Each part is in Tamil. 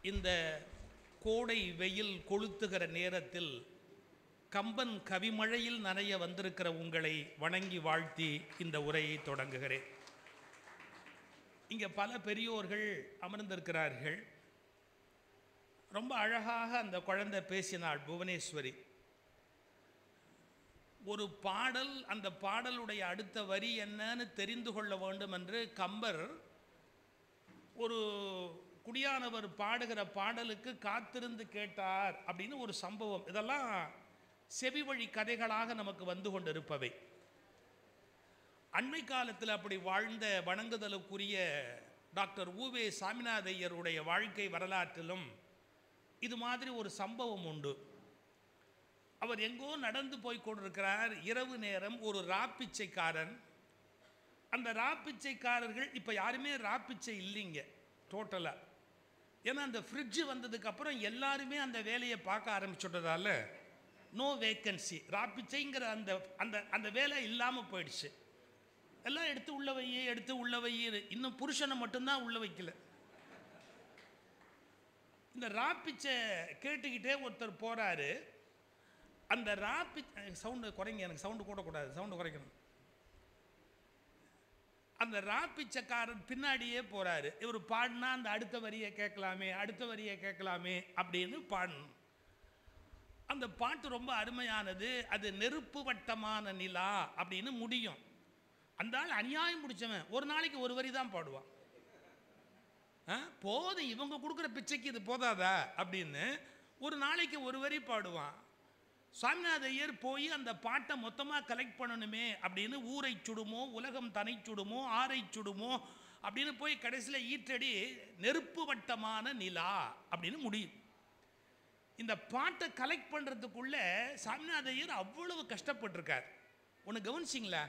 இந்த கோடை வெயில் கொளுத்துகிற நேரத்தில் கம்பன் கவிமழையில் நனைய வந்திருக்கிற உங்களை வணங்கி வாழ்த்தி இந்த உரையை தொடங்குகிறேன். இங்கே பல பெரியோர்கள் அமர்ந்திருக்கிறார்கள். ரொம்ப அழகாக அந்த குழந்தை பேசினாள் புவனேஸ்வரி. ஒரு பாடல், அந்த பாடலுடைய அடுத்த வரி என்னன்னு தெரிந்து கொள்ள வேண்டும் என்று கம்பர் ஒரு குடியானவர் பாடுகிற பாடலுக்கு காத்திருந்து கேட்டார் அப்படின்னு ஒரு சம்பவம். இதெல்லாம் செவி வழி கதைகளாக நமக்கு வந்து கொண்டிருப்பவை. அண்மை காலத்தில் அப்படி வாழ்ந்த வணங்குதலுக்குரிய டாக்டர் ஊவே சாமிநாத ஐயருடைய வாழ்க்கை வரலாற்றிலும் இது மாதிரி ஒரு சம்பவம் உண்டு. அவர் எங்கோ நடந்து போய் கொண்டிருக்கிறார். இரவு நேரம் ஒரு ராப்பிச்சைக்காரன். அந்த ராப்பிச்சைக்காரர்கள் இப்போ யாருமே ராப்பிச்சை இல்லைங்க டோட்டலாக. ஏன்னா அந்த ஃப்ரிட்ஜு வந்ததுக்கப்புறம் எல்லாருமே அந்த வேலையை பார்க்க ஆரம்பிச்சுட்டதால நோ வேக்கன்சி, ராப்பிச்சைங்கிற அந்த அந்த அந்த வேலை இல்லாமல் போயிடுச்சு. எல்லாம் எடுத்து உள்ள வையே, எடுத்து உள்ள வையே. இன்னும் புருஷனை மட்டும்தான் உள்ள வைக்கல. இந்த ராப்பிச்சை கேட்டுக்கிட்டே ஒருத்தர் போகிறாரு. அந்த சவுண்டு குறைங்க, எனக்கு சவுண்டு கூடக்கூடாது, சவுண்டு குறைக்கணும். அந்த ராப்பிச்சைக்காரன் பின்னாடியே போகிறாரு. இவர் பாடினா அந்த அடுத்த வரியை கேட்கலாமே, அடுத்த வரியை கேட்கலாமே அப்படின்னு பாடணும். அந்த பாட்டு ரொம்ப அருமையானது. அது நெருப்பு வட்டமான நிலா அப்படின்னு முடியும். அந்த ஆள் அநியாயம் பிடிச்சவன் ஒரு நாளைக்கு ஒரு வரி தான் பாடுவான். போதும், இவங்க கொடுக்குற பிச்சைக்கு இது போதாதா அப்படின்னு ஒரு நாளைக்கு ஒரு வரி பாடுவான். சாமிநாத ஐயர் போய் அந்த பாட்டை மொத்தமாக கலெக்ட் பண்ணணுமே அப்படின்னு ஊரை சுடுமோ, உலகம் தனை சுடுமோ, ஆரை சுடுமோ அப்படின்னு போய் கடைசியில் ஈற்றடி நெருப்பு வட்டமான நிலா அப்படின்னு முடியும். இந்த பாட்டை கலெக்ட் பண்ணுறதுக்குள்ள சாமிநாத ஐயர் அவ்வளவு கஷ்டப்பட்டிருக்கார். ஒன்று கவனிச்சிங்களா?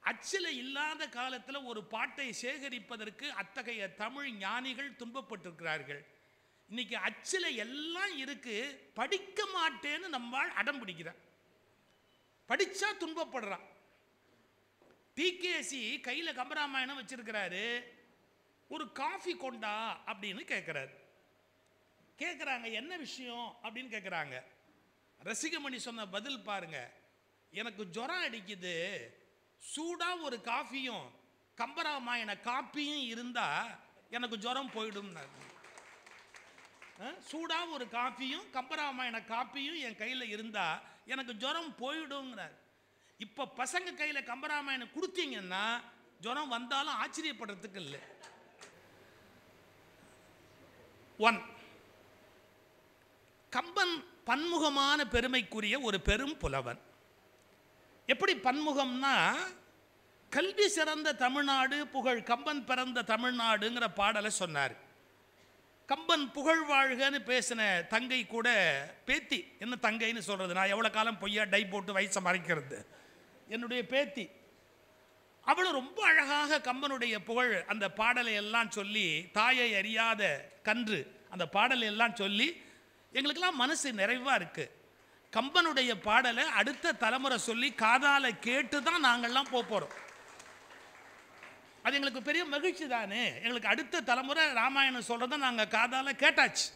அச்சில் இல்லாத காலத்தில் ஒரு பாட்டை சேகரிப்பதற்கு அத்தகைய தமிழ் ஞானிகள் துன்பப்பட்டிருக்கிறார்கள். இன்னைக்கு அச்சில் எல்லாம் இருக்கு, படிக்க மாட்டேன்னு நம்மால் அடம் பிடிக்கிறான். படிச்சா துன்பப்படுறான். டிகேசி கையில் கம்பராமாயணம் வச்சிருக்கிறாரு. ஒரு காஃபி கொண்டா அப்படின்னு கேட்குறாங்க. என்ன விஷயம் அப்படின்னு கேட்குறாங்க. ரசிகமணி சொன்ன பதில் பாருங்க. எனக்கு ஜுரம் அடிக்குது, சூடாக ஒரு காஃபியும் கம்பராமாயண காப்பியும் இருந்தால் எனக்கு ஜுரம் போயிடும். சூடாக ஒரு காஃபியும் கம்பராமாயண காப்பியும் என் கையில் இருந்தால் எனக்கு ஜுரம் போயிடுங்கிறார். இப்போ பசங்க கையில் கம்பராமாயணம் கொடுத்தீங்கன்னா ஜுரம் வந்தாலும் ஆச்சரியப்படுறதுக்கு இல்லை. கம்பன் பன்முகமான பெருமைக்குரிய ஒரு பெரும் புலவன். எப்படி பன்முகம்னா, கல்வி சிறந்த தமிழ்நாடு புகழ் கம்பன் பிறந்த தமிழ்நாடுங்கிற பாடலை சொன்னார். கம்பன் புகழ் வாழ்கன்னு பேசின தங்கை கூட பேத்தி, என்ன தங்கைன்னு சொல்கிறது, நான் எவ்வளோ காலம் பொய்யா டை போட்டு வயசை மறைக்கிறது, என்னுடைய பேத்தி, அவளும் ரொம்ப அழகாக கம்பனுடைய புகழ் அந்த பாடலை எல்லாம் சொல்லி, தாயை அறியாத கன்று அந்த பாடலை எல்லாம் சொல்லி எங்களுக்கெல்லாம் மனசு நிறைவாக இருக்குது. கம்பனுடைய பாடலை அடுத்த தலைமுறை சொல்லி காதால் கேட்டு தான் நாங்கள்லாம் போகிறோம். அது எங்களுக்கு பெரிய மகிழ்ச்சி தானே. எங்களுக்கு அடுத்த தலைமுறை ராமாயணம் சொல்கிறத நாங்கள் காதால் கேட்டாச்சு.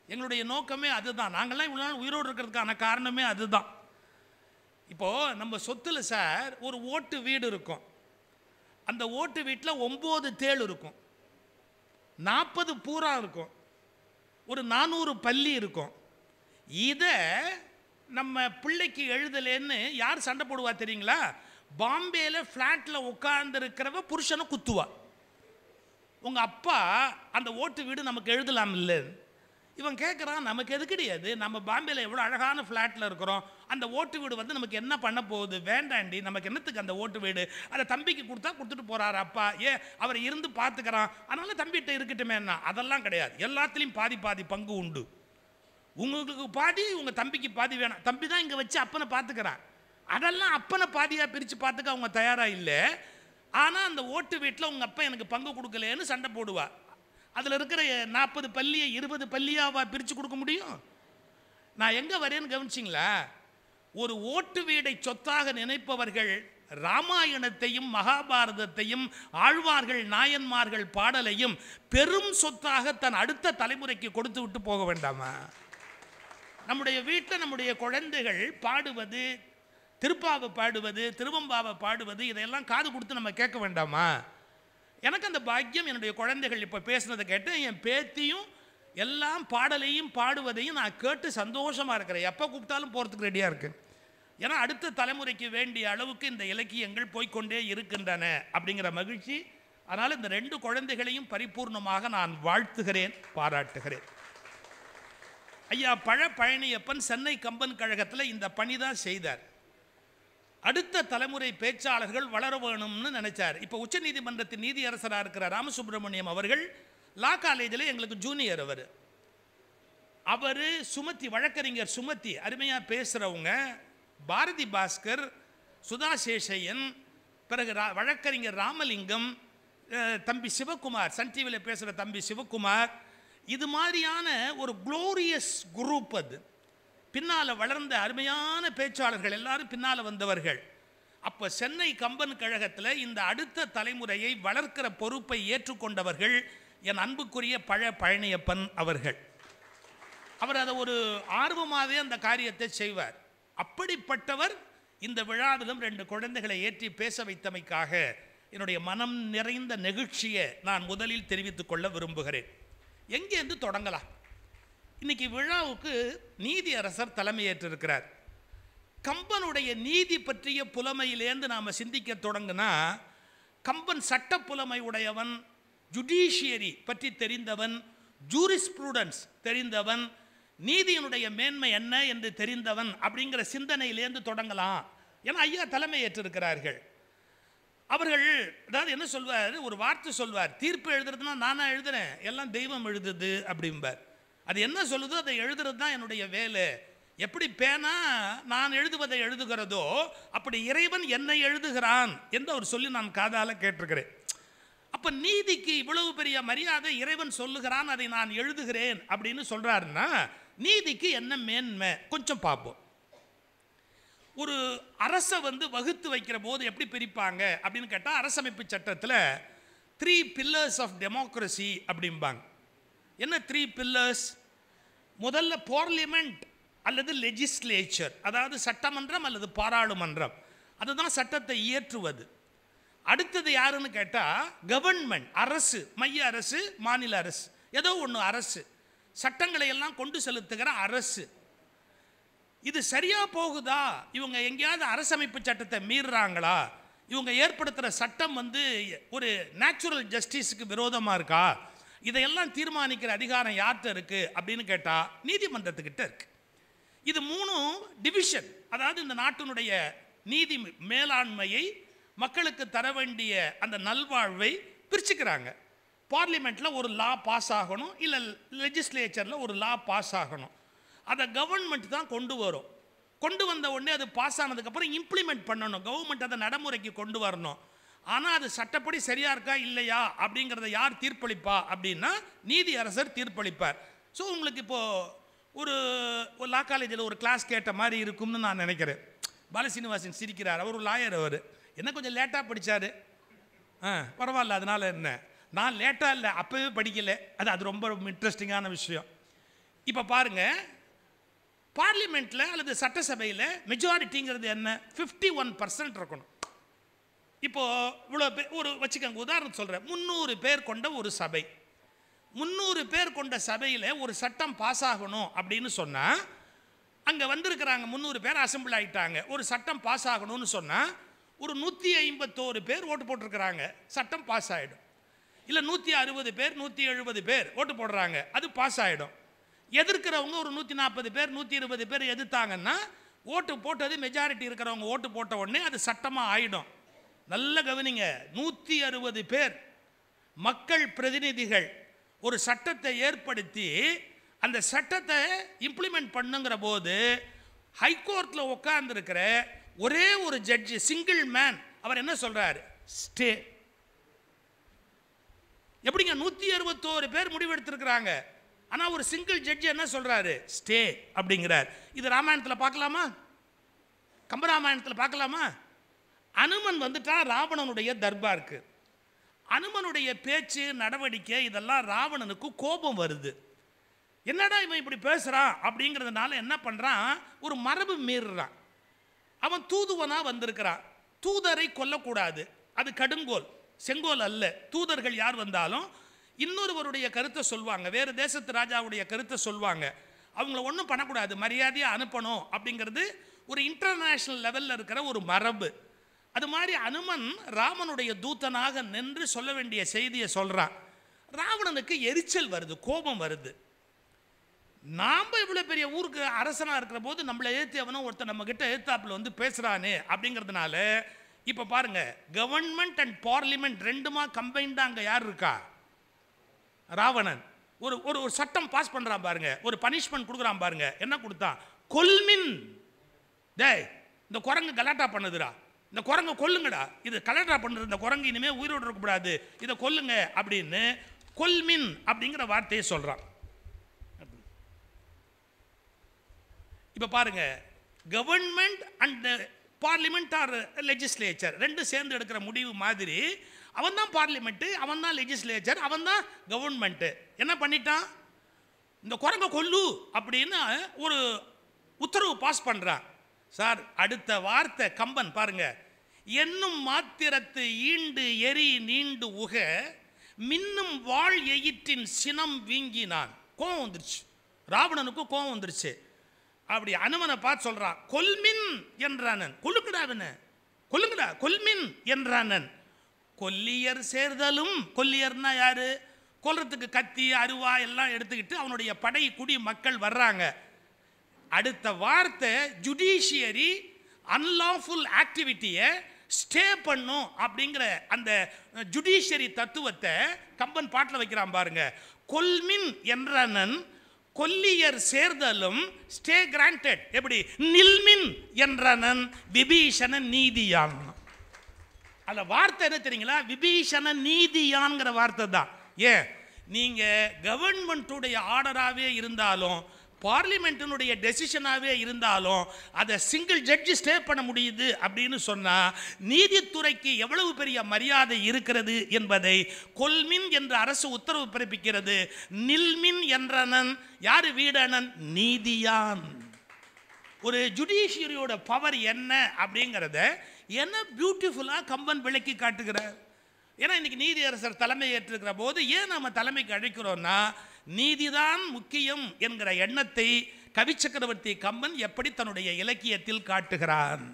எங்களுடைய நோக்கமே அதுதான். நாங்கள்லாம் இவ்வளோ நாள் உயிரோடு இருக்கிறதுக்கான காரணமே அதுதான். இப்போது நம்ம சொத்தில் சார் ஒரு ஓட்டு வீடு இருக்கும். அந்த ஓட்டு வீட்டில் 9 தேள் இருக்கும், 40 பூரா இருக்கும், ஒரு 400 பல்லி இருக்கும். இதை நம்ம பிள்ளைக்கு எழுதலேன்னு யார் சண்டை போடுவா தெரியுங்களா? பாம்பேல ஃப்ளாட்டில் உட்கார்ந்துருக்கிறவ புருஷனை குத்துவா. உங்கள் அப்பா அந்த ஓட்டு வீடு நமக்கு எழுதலாம் இல்லை. இவன் கேட்குறான், நமக்கு எது கிடையாது, நம்ம பாம்பேல எவ்வளோ அழகான ஃப்ளாட்டில் இருக்கிறோம், அந்த ஓட்டு வீடு வந்து நமக்கு என்ன பண்ண போகுது, வேண்டாண்டி, நமக்கு என்னத்துக்கு அந்த ஓட்டு வீடு, அதை தம்பிக்கு கொடுத்தா கொடுத்துட்டு போகிறாரு அப்பா, அவரை இருந்து பார்த்துக்கிறான், அதனால தம்பிகிட்ட இருக்கட்டுமேன்னா. அதெல்லாம் கிடையாது. எல்லாத்துலேயும் பாதி பாதி பங்கு உண்டு. உங்களுக்கு பாதி, உங்கள் தம்பிக்கு பாதி வேணாம். தம்பி தான் இங்கே வச்சு அப்பனை பார்த்துக்கிறான். அதெல்லாம் அப்பனை பாதியாக பிரித்து பார்த்துக்க அவங்க தயாராக இல்லை. ஆனால் அந்த ஓட்டு வீட்டில் உங்கள் அப்பா எனக்கு பங்கு கொடுக்கலன்னு சண்டை போடுவா. அதில் இருக்கிற 40 பல்லியை 20 பல்லியாவா பிரித்து கொடுக்க முடியும்? நான் எங்கே வரேன்னு கவனிச்சிங்களா? ஒரு ஓட்டு வீடை சொத்தாக நினைப்பவர்கள் ராமாயணத்தையும் மகாபாரதத்தையும் ஆழ்வார்கள் நாயன்மார்கள் பாடலையும் பெரும் சொத்தாக தன் அடுத்த தலைமுறைக்கு கொடுத்து விட்டு போக வேண்டாமா? நம்முடைய வீட்டில் நம்முடைய குழந்தைகள் பாடுவது, திருப்பாவை பாடுவது, திருவம்பாவை பாடுவது, இதையெல்லாம் காது கொடுத்து நம்ம கேட்க வேண்டாமா? எனக்கு அந்த பாக்கியம் என்னுடைய குழந்தைகள் இப்போ பேசுனதை கேட்டு என் பேத்தியும் எல்லாம் பாடலையும் பாடுவதையும் நான் கேட்டு சந்தோஷமாக இருக்கிறேன். எப்போ கூப்பிட்டாலும் போகிறதுக்கு ரெடியாக இருக்கு. ஏன்னா அடுத்த தலைமுறைக்கு வேண்டிய அளவுக்கு இந்த இலக்கியங்கள் போய்கொண்டே இருக்கின்றன அப்படிங்கிற மகிழ்ச்சி. அதனால் இந்த 2 குழந்தைகளையும் பரிபூர்ணமாக நான் வாழ்த்துகிறேன், பாராட்டுகிறேன். ஐயா பழனியப்பன் சென்னை கம்பன் கழகத்தில் இந்த பணி தான் செய்தார். அடுத்த தலைமுறை பேச்சாளர்கள் வளர வேணும்னு நினைச்சார். இப்போ உச்சநீதிமன்றத்தின் நீதியரசராக இருக்கிற ராமசுப்ரமணியம் அவர்கள் லா காலேஜில் எங்களுக்கு ஜூனியர். அவர் சுமதி, வழக்கறிஞர் சுமதி அருமையாக பேசுகிறவங்க, பாரதி பாஸ்கர், சுதா சேஷையன், பிறகு வழக்கறிஞர் ராமலிங்கம், தம்பி சிவகுமார், சன் டிவியில் பேசுகிற தம்பி சிவகுமார், இது மாதிரியான ஒரு குளோரியஸ் குரூப். அது பின்னால் வளர்ந்த அருமையான பேச்சாளர்கள் எல்லாரும் பின்னால் வந்தவர்கள். அப்போ சென்னை கம்பன் கழகத்தில் இந்த அடுத்த தலைமுறையை வளர்க்கிற பொறுப்பை ஏற்றுக்கொண்டவர்கள் என் அன்புக்குரிய பழனியப்பன் அவர்கள். அவர் அதை ஒரு ஆர்வமாகவே அந்த காரியத்தை செய்வார். அப்படிப்பட்டவர் இந்த விழாவிலும் 2 குழந்தைகளை ஏற்றி பேச வைத்தமைக்காக என்னுடைய மனம் நிறைந்த நெகிழ்ச்சியை நான் முதலில் தெரிவித்துக் கொள்ள விரும்புகிறேன். எங்கேருந்து தொடங்கலாம்? இன்னைக்கு விழாவுக்கு நீதியரசர் தலைமையேற்றிருக்கிறார். கம்பனுடைய நீதி பற்றிய புலமையிலேருந்து நாம் சிந்திக்க தொடங்கினா, கம்பன் சட்ட புலமை உடையவன், ஜுடிஷியரி பற்றி தெரிந்தவன், ஜூரிஸ்ப்ரூடன்ஸ் தெரிந்தவன், நீதியினுடைய மேன்மை என்ன என்று தெரிந்தவன் அப்படிங்கிற சிந்தனையிலேருந்து தொடங்கலாம். ஏன்னா ஐயா தலைமை ஏற்றிருக்கிறார்கள். அவர்கள் அதாவது என்ன சொல்வார், ஒரு வார்த்தை சொல்வார், தீர்ப்பு எழுதுறதுனா நானா எழுதுறேன், எல்லாம் தெய்வம் எழுதுது அப்படிம்பார். அது என்ன சொல்லுதோ அதை எழுதுறது தான் என்னுடைய வேலை. எப்படி பேனா நான் எழுதுவதை எழுதுகிறதோ அப்படி இறைவன் என்னை எழுதுகிறான் என்று அவர் சொல்லி நான் காதால கேட்டிருக்கிறேன். அப்போ நீதிக்கு இவ்வளவு பெரிய மரியாதை இறைவன் சொல்லுகிறான், அதை நான் எழுதுகிறேன் அப்படின்னு சொல்கிறாருன்னா நீதிக்கு என்ன மேன்மை கொஞ்சம் பார்ப்போம். ஒரு அரசை வகுத்து வைக்கிற போது எப்படி பிரிப்பாங்க அப்படின்னு கேட்டால், அரசமைப்பு சட்டத்தில் 3 pillars ஆஃப் டெமோக்ரஸி அப்படிம்பாங்க. என்ன 3 pillars? முதல்ல பார்லிமெண்ட் அல்லது லெஜிஸ்லேச்சர், அதாவது சட்டமன்றம் அல்லது பாராளுமன்றம், அதுதான் சட்டத்தை இயற்றுவது. அடுத்தது யாருன்னு கேட்டால் கவர்மெண்ட், அரசு, மைய அரசு, மாநில அரசு, ஏதோ ஒன்று அரசு, சட்டங்களை எல்லாம் கொண்டு செலுத்துகிற அரசு. இது சரியா போகுதா, இவங்க எங்கேயாவது அரசமைப்பு சட்டத்தை மீறுறாங்களா, இவங்க ஏற்படுத்துகிற சட்டம் ஒரு நேச்சுரல் ஜஸ்டிஸுக்கு விரோதமாக இருக்கா, இதையெல்லாம் தீர்மானிக்கிற அதிகாரம் யார்கிட்ட இருக்குது அப்படின்னு கேட்டால் நீதிமன்றத்துக்கிட்ட இருக்கு. இது 3 டிவிஷன், அதாவது இந்த நாட்டினுடைய நீதி மேலாண்மையை, மக்களுக்கு தர வேண்டிய அந்த நல்வாழ்வை பிரிச்சுக்கிறாங்க. பார்லிமெண்ட்டில் ஒரு லா பாஸ் ஆகணும், இல்லை லெஜிஸ்லேச்சரில் ஒரு லா பாஸ் ஆகணும். அதை கவர்மெண்ட் தான் கொண்டு வரும். கொண்டு வந்த உடனே அது பாஸ் ஆனதுக்கப்புறம் இம்ப்ளிமெண்ட் பண்ணணும், கவர்மெண்ட் அதை நடைமுறைக்கு கொண்டு வரணும். ஆனால் அது சட்டப்படி சரியா இருக்கா இல்லையா அப்படிங்கிறத யார் தீர்ப்பளிப்பா அப்படின்னா நீதி அரசர் தீர்ப்பளிப்பார். ஸோ உங்களுக்கு இப்போது ஒரு லா காலேஜில் ஒரு கிளாஸ் கேட்ட மாதிரி இருக்கும்னு நான் நினைக்கிறேன். பாலசீனிவாசன் சிரிக்கிறார், அவர் ஒரு லாயர், அவர் என்ன கொஞ்சம் லேட்டாக படித்தார், பரவாயில்ல, அதனால் என்ன, நான் லேட்டாக இல்லை அப்போவே படிக்கலை, அது ரொம்ப இன்ட்ரெஸ்டிங்கான விஷயம். இப்போ பாருங்கள், பார்லிமெண்ட்டில் அல்லது சட்டசபையில் மெஜாரிட்டிங்கிறது என்ன, 51% இருக்கணும். இப்போது இவ்வளோ பேர் ஒரு வச்சுக்கோங்க, உதாரணம் சொல்கிறேன், 300 பேர் கொண்ட ஒரு சபை, 300 பேர் கொண்ட சபையில் ஒரு சட்டம் பாஸ் ஆகணும் அப்படின்னு சொன்னால், அங்கே வந்திருக்கிறாங்க 300 பேர் அசம்பிள் ஆகிட்டாங்க, ஒரு சட்டம் பாஸ் ஆகணும்னு சொன்னால் ஒரு 151 பேர் ஓட்டு போட்டிருக்கிறாங்க, சட்டம் பாஸ் ஆகிடும். இல்லை 160 பேர் 170 பேர் ஓட்டு போடுறாங்க, அது பாஸ் ஆகிடும். எதிர்க்கிறவங்க ஒரு 140 பேர் 120 பேர் எதிர்த்தாங்கன்னா ஓட்டு போட்டது மெஜாரிட்டி இருக்கிறவங்க ஓட்டு போட்ட உடனே அது சட்டமாக ஆகிடும். நல்ல கவனிங்க, 160 பேர் மக்கள் பிரதிநிதிகள் ஒரு சட்டத்தை ஏற்படுத்தி அந்த சட்டத்தை இம்ப்ளிமெண்ட் பண்ணுங்கிற போது ஹைகோர்ட்டில் உட்கார்ந்துருக்கிற ஒரே ஒரு ஜட்ஜி, சிங்கிள் மேன், அவர் என்ன சொல்றாரு, ஸ்டே. எப்படிங்க 161 பேர் முடிவெடுத்திருக்கிறாங்க, ஆனால் ஒரு சிங்கிள் ஜட்ஜி என்ன சொல்றாரு, ஸ்டே அப்படிங்கிறார். இது ராமாயணத்தில் பார்க்கலாமா, கம்பராமாயணத்தில் பார்க்கலாமா? அனுமன் வந்துட்டா ராவணனுடைய தர்பாருக்கு. அனுமனுடைய பேச்சு நடவடிக்கை இதெல்லாம் ராவணனுக்கு கோபம் வருது. என்னடா இவன் இப்படி பேசுகிறான் அப்படிங்கிறதுனால என்ன பண்ணுறான், ஒரு மரபு மீறுறான். அவன் தூதுவனா வந்திருக்கிறான். தூதரை கொல்லக்கூடாது, அது கடுங்கோல், செங்கோல் அல்ல. தூதர்கள் யார் வந்தாலும் இன்னொருவருடைய கருத்தை சொல்லுவாங்க, வேறு தேசத்து ராஜாவுடைய கருத்தை சொல்லுவாங்க. அவங்கள ஒன்றும் பண்ணக்கூடாது, மரியாதையாக அனுப்பணும் அப்படிங்கிறது ஒரு இன்டர்நேஷ்னல் லெவலில் இருக்கிற ஒரு மரபு. அது மாதிரி அனுமன் ராமனுடைய தூதனாக நின்று சொல்ல வேண்டிய செய்தியை சொல்கிறான். ராவணனுக்கு எரிச்சல் வருது, கோபம் வருது. நாம் இவ்வளோ பெரிய ஊருக்கு அரசனாக இருக்கிற போது நம்மளை ஏற்றி அவனும் ஒருத்தர் நம்மக்கிட்ட ஏத்தாப்பில் வந்து பேசுகிறானே அப்படிங்கிறதுனால இப்போ பாருங்க, கவர்மெண்ட் அண்ட் பார்லிமெண்ட் ரெண்டுமா கம்பைன்டாக அங்கே யார் இருக்கா, ராவணன். ஒரு ஒரு சட்டம் பாஸ் பண்ணுறான் பாருங்க, ஒரு பனிஷ்மெண்ட் கொடுக்குறான் பாருங்க. என்ன கொடுத்தான், கொல்மின். டேய், இந்த குரங்கு கலாட்டா பண்ணுதுடா, இந்த குரங்கை கொல்லுங்கடா, இது கலாட்டா பண்ணுறது, இந்த குரங்கு இனிமேல் உயிரோடு இருக்கக்கூடாது, இதை கொல்லுங்க அப்படின்னு கொல்மின் அப்படிங்கிற வார்த்தையை சொல்கிறான். இப்போ பாருங்க, government and parliament R legislature ரெண்டு சேர்ந்து எடுக்கிற முடிவு மாதிரி அவன் தான் பார்லிமெண்ட்டு, அவன் தான் லெஜிஸ்லேச்சர், அவன் தான் கவர்மெண்ட்டு. என்ன பண்ணிட்டான், இந்த குரங்கை கொல்லு அப்படின்னு ஒரு உத்தரவு பாஸ் பண்ணுறான். சார், அடுத்த வார்த்தை கம்பன் பாருங்க, என்னும் மாத்திரத்து ஈண்டு எரி நீண்டு உக மின்னும் வாழ் எயிற்றின் சினம் வீங்கினான். கோவம் வந்துருச்சு, ராவணனுக்கு கோவம் வந்துருச்சு. அப்படி அனுமனை பார்த்து சொல்றான், கொல்மின் என்றானன். கொல்லுங்கடாவன, கொல்லுங்கடா, கொல்மின் என்றானன். கொல்லியர் சேர்தலும், கொல்லியர்னா யாரு, கொல்றதுக்கு கத்தி அருவா எல்லாம் எடுத்துக்கிட்டு அவனுடைய படை குடி மக்கள் வர்றாங்க. அடுத்த வார்த்தை ஜுடிஷியரி அன்லாஃபுல் ஆக்டிவிட்டியை ஸ்டே பண்ணும் அப்படிங்கிற அந்த ஜுடிஷியரி தத்துவத்தை கம்பன் பாட்டில் வைக்கிறான் பாருங்க. கொல்மின் என்றனன் கொல்லியர் சேர்தலும் ஸ்டே கிராண்டட். எப்படி, நில்மின் என்றனன் விபீஷண நீதியான். அந்த வார்த்தை என்ன தெரியுங்களா, விபீஷண நீதியான்ங்கிற வார்த்தை தான். ஏன், நீங்க கவர்மெண்ட்டுடைய ஆர்டராகவே இருந்தாலும் பார்லிமெண்ட்டினுடைய டெசிஷனாகவே இருந்தாலும் அதை சிங்கிள் ஜட்ஜி ஸ்டே பண்ண முடியுது அப்படின்னு சொன்னால் நீதித்துறைக்கு எவ்வளவு பெரிய மரியாதை இருக்கிறது என்பதை கொல்மின் என்ற அரசு உத்தரவு பிறப்பிக்கிறது. நில்மின் என்றனன் யாரு, வீடனன், நீதியான். ஒரு ஜுடிஷியரியோட பவர் என்ன அப்படிங்கிறத என்ன பியூட்டிஃபுல்லாக கம்பன் விளக்கி காட்டுகிறார். ஏன்னா இன்னைக்கு நீதியரசர் தலைமை ஏற்றிருக்கிற போது ஏன் நம்ம தலைமைக்கு அழைக்கிறோம்னா, நீதிதான் முக்கியம் என்கிற எண்ணத்தை கவிச்சக்கரவர்த்தி கம்பன் எப்படி தன்னுடைய இலக்கியத்தில் காட்டுகிறான்.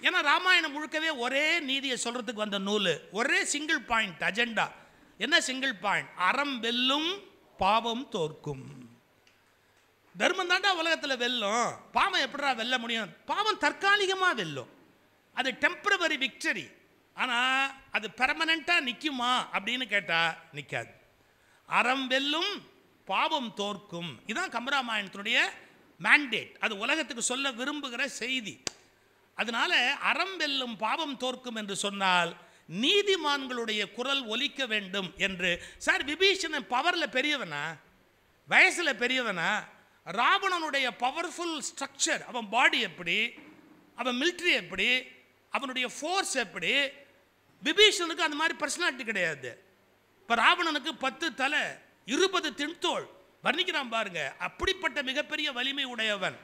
ஏன்னா ராமாயணம் முழுக்கவே ஒரே நீதியை சொல்றதுக்கு வந்த நூல், ஒரே சிங்கிள் பாயிண்ட் அஜெண்டா. என்ன சிங்கிள் பாயிண்ட், அறம் வெல்லும் பாவம் தோற்கும். தர்மம் தாண்டா உலகத்தில் வெல்லும், பாவம் எப்படிடா வெல்ல முடியும், பாவம் தற்காலிகமாக வெல்லும், அது டெம்பரவரி விக்டரி. ஆனால் அது பெர்மனண்ட்டாக நிற்குமா அப்படின்னு கேட்டால் நிற்காது. அறம் வெல்லும் பாவம் தோற்கும், இதுதான் கம்பராமாயணத்தினுடைய மேண்டேட். அது உலகத்துக்கு சொல்ல விரும்புகிற செய்தி. அதனால அறம் வெல்லும் பாவம் தோற்கும் என்று சொன்னால் நீதிமான்களுடைய குரல் ஒலிக்க வேண்டும் என்று. சார், விபீஷணன் பவரில் பெரியவனா, வயசில் பெரியவனா, ராவணனுடைய பவர்ஃபுல் ஸ்ட்ரக்சர், அவன் பாடி எப்படி, அவன் மிலிட்ரி எப்படி, அவனுடைய ஃபோர்ஸ் எப்படி, விபீஷணனுக்கு அந்த மாதிரி பர்சனாலிட்டி கிடையாது. இப்போ ராவணனுக்கு 10 தலை 20 தின்தோள் வர்ணிக்கிறான் பாருங்க. அப்படிப்பட்ட மிகப்பெரிய வலிமை உடையவன்,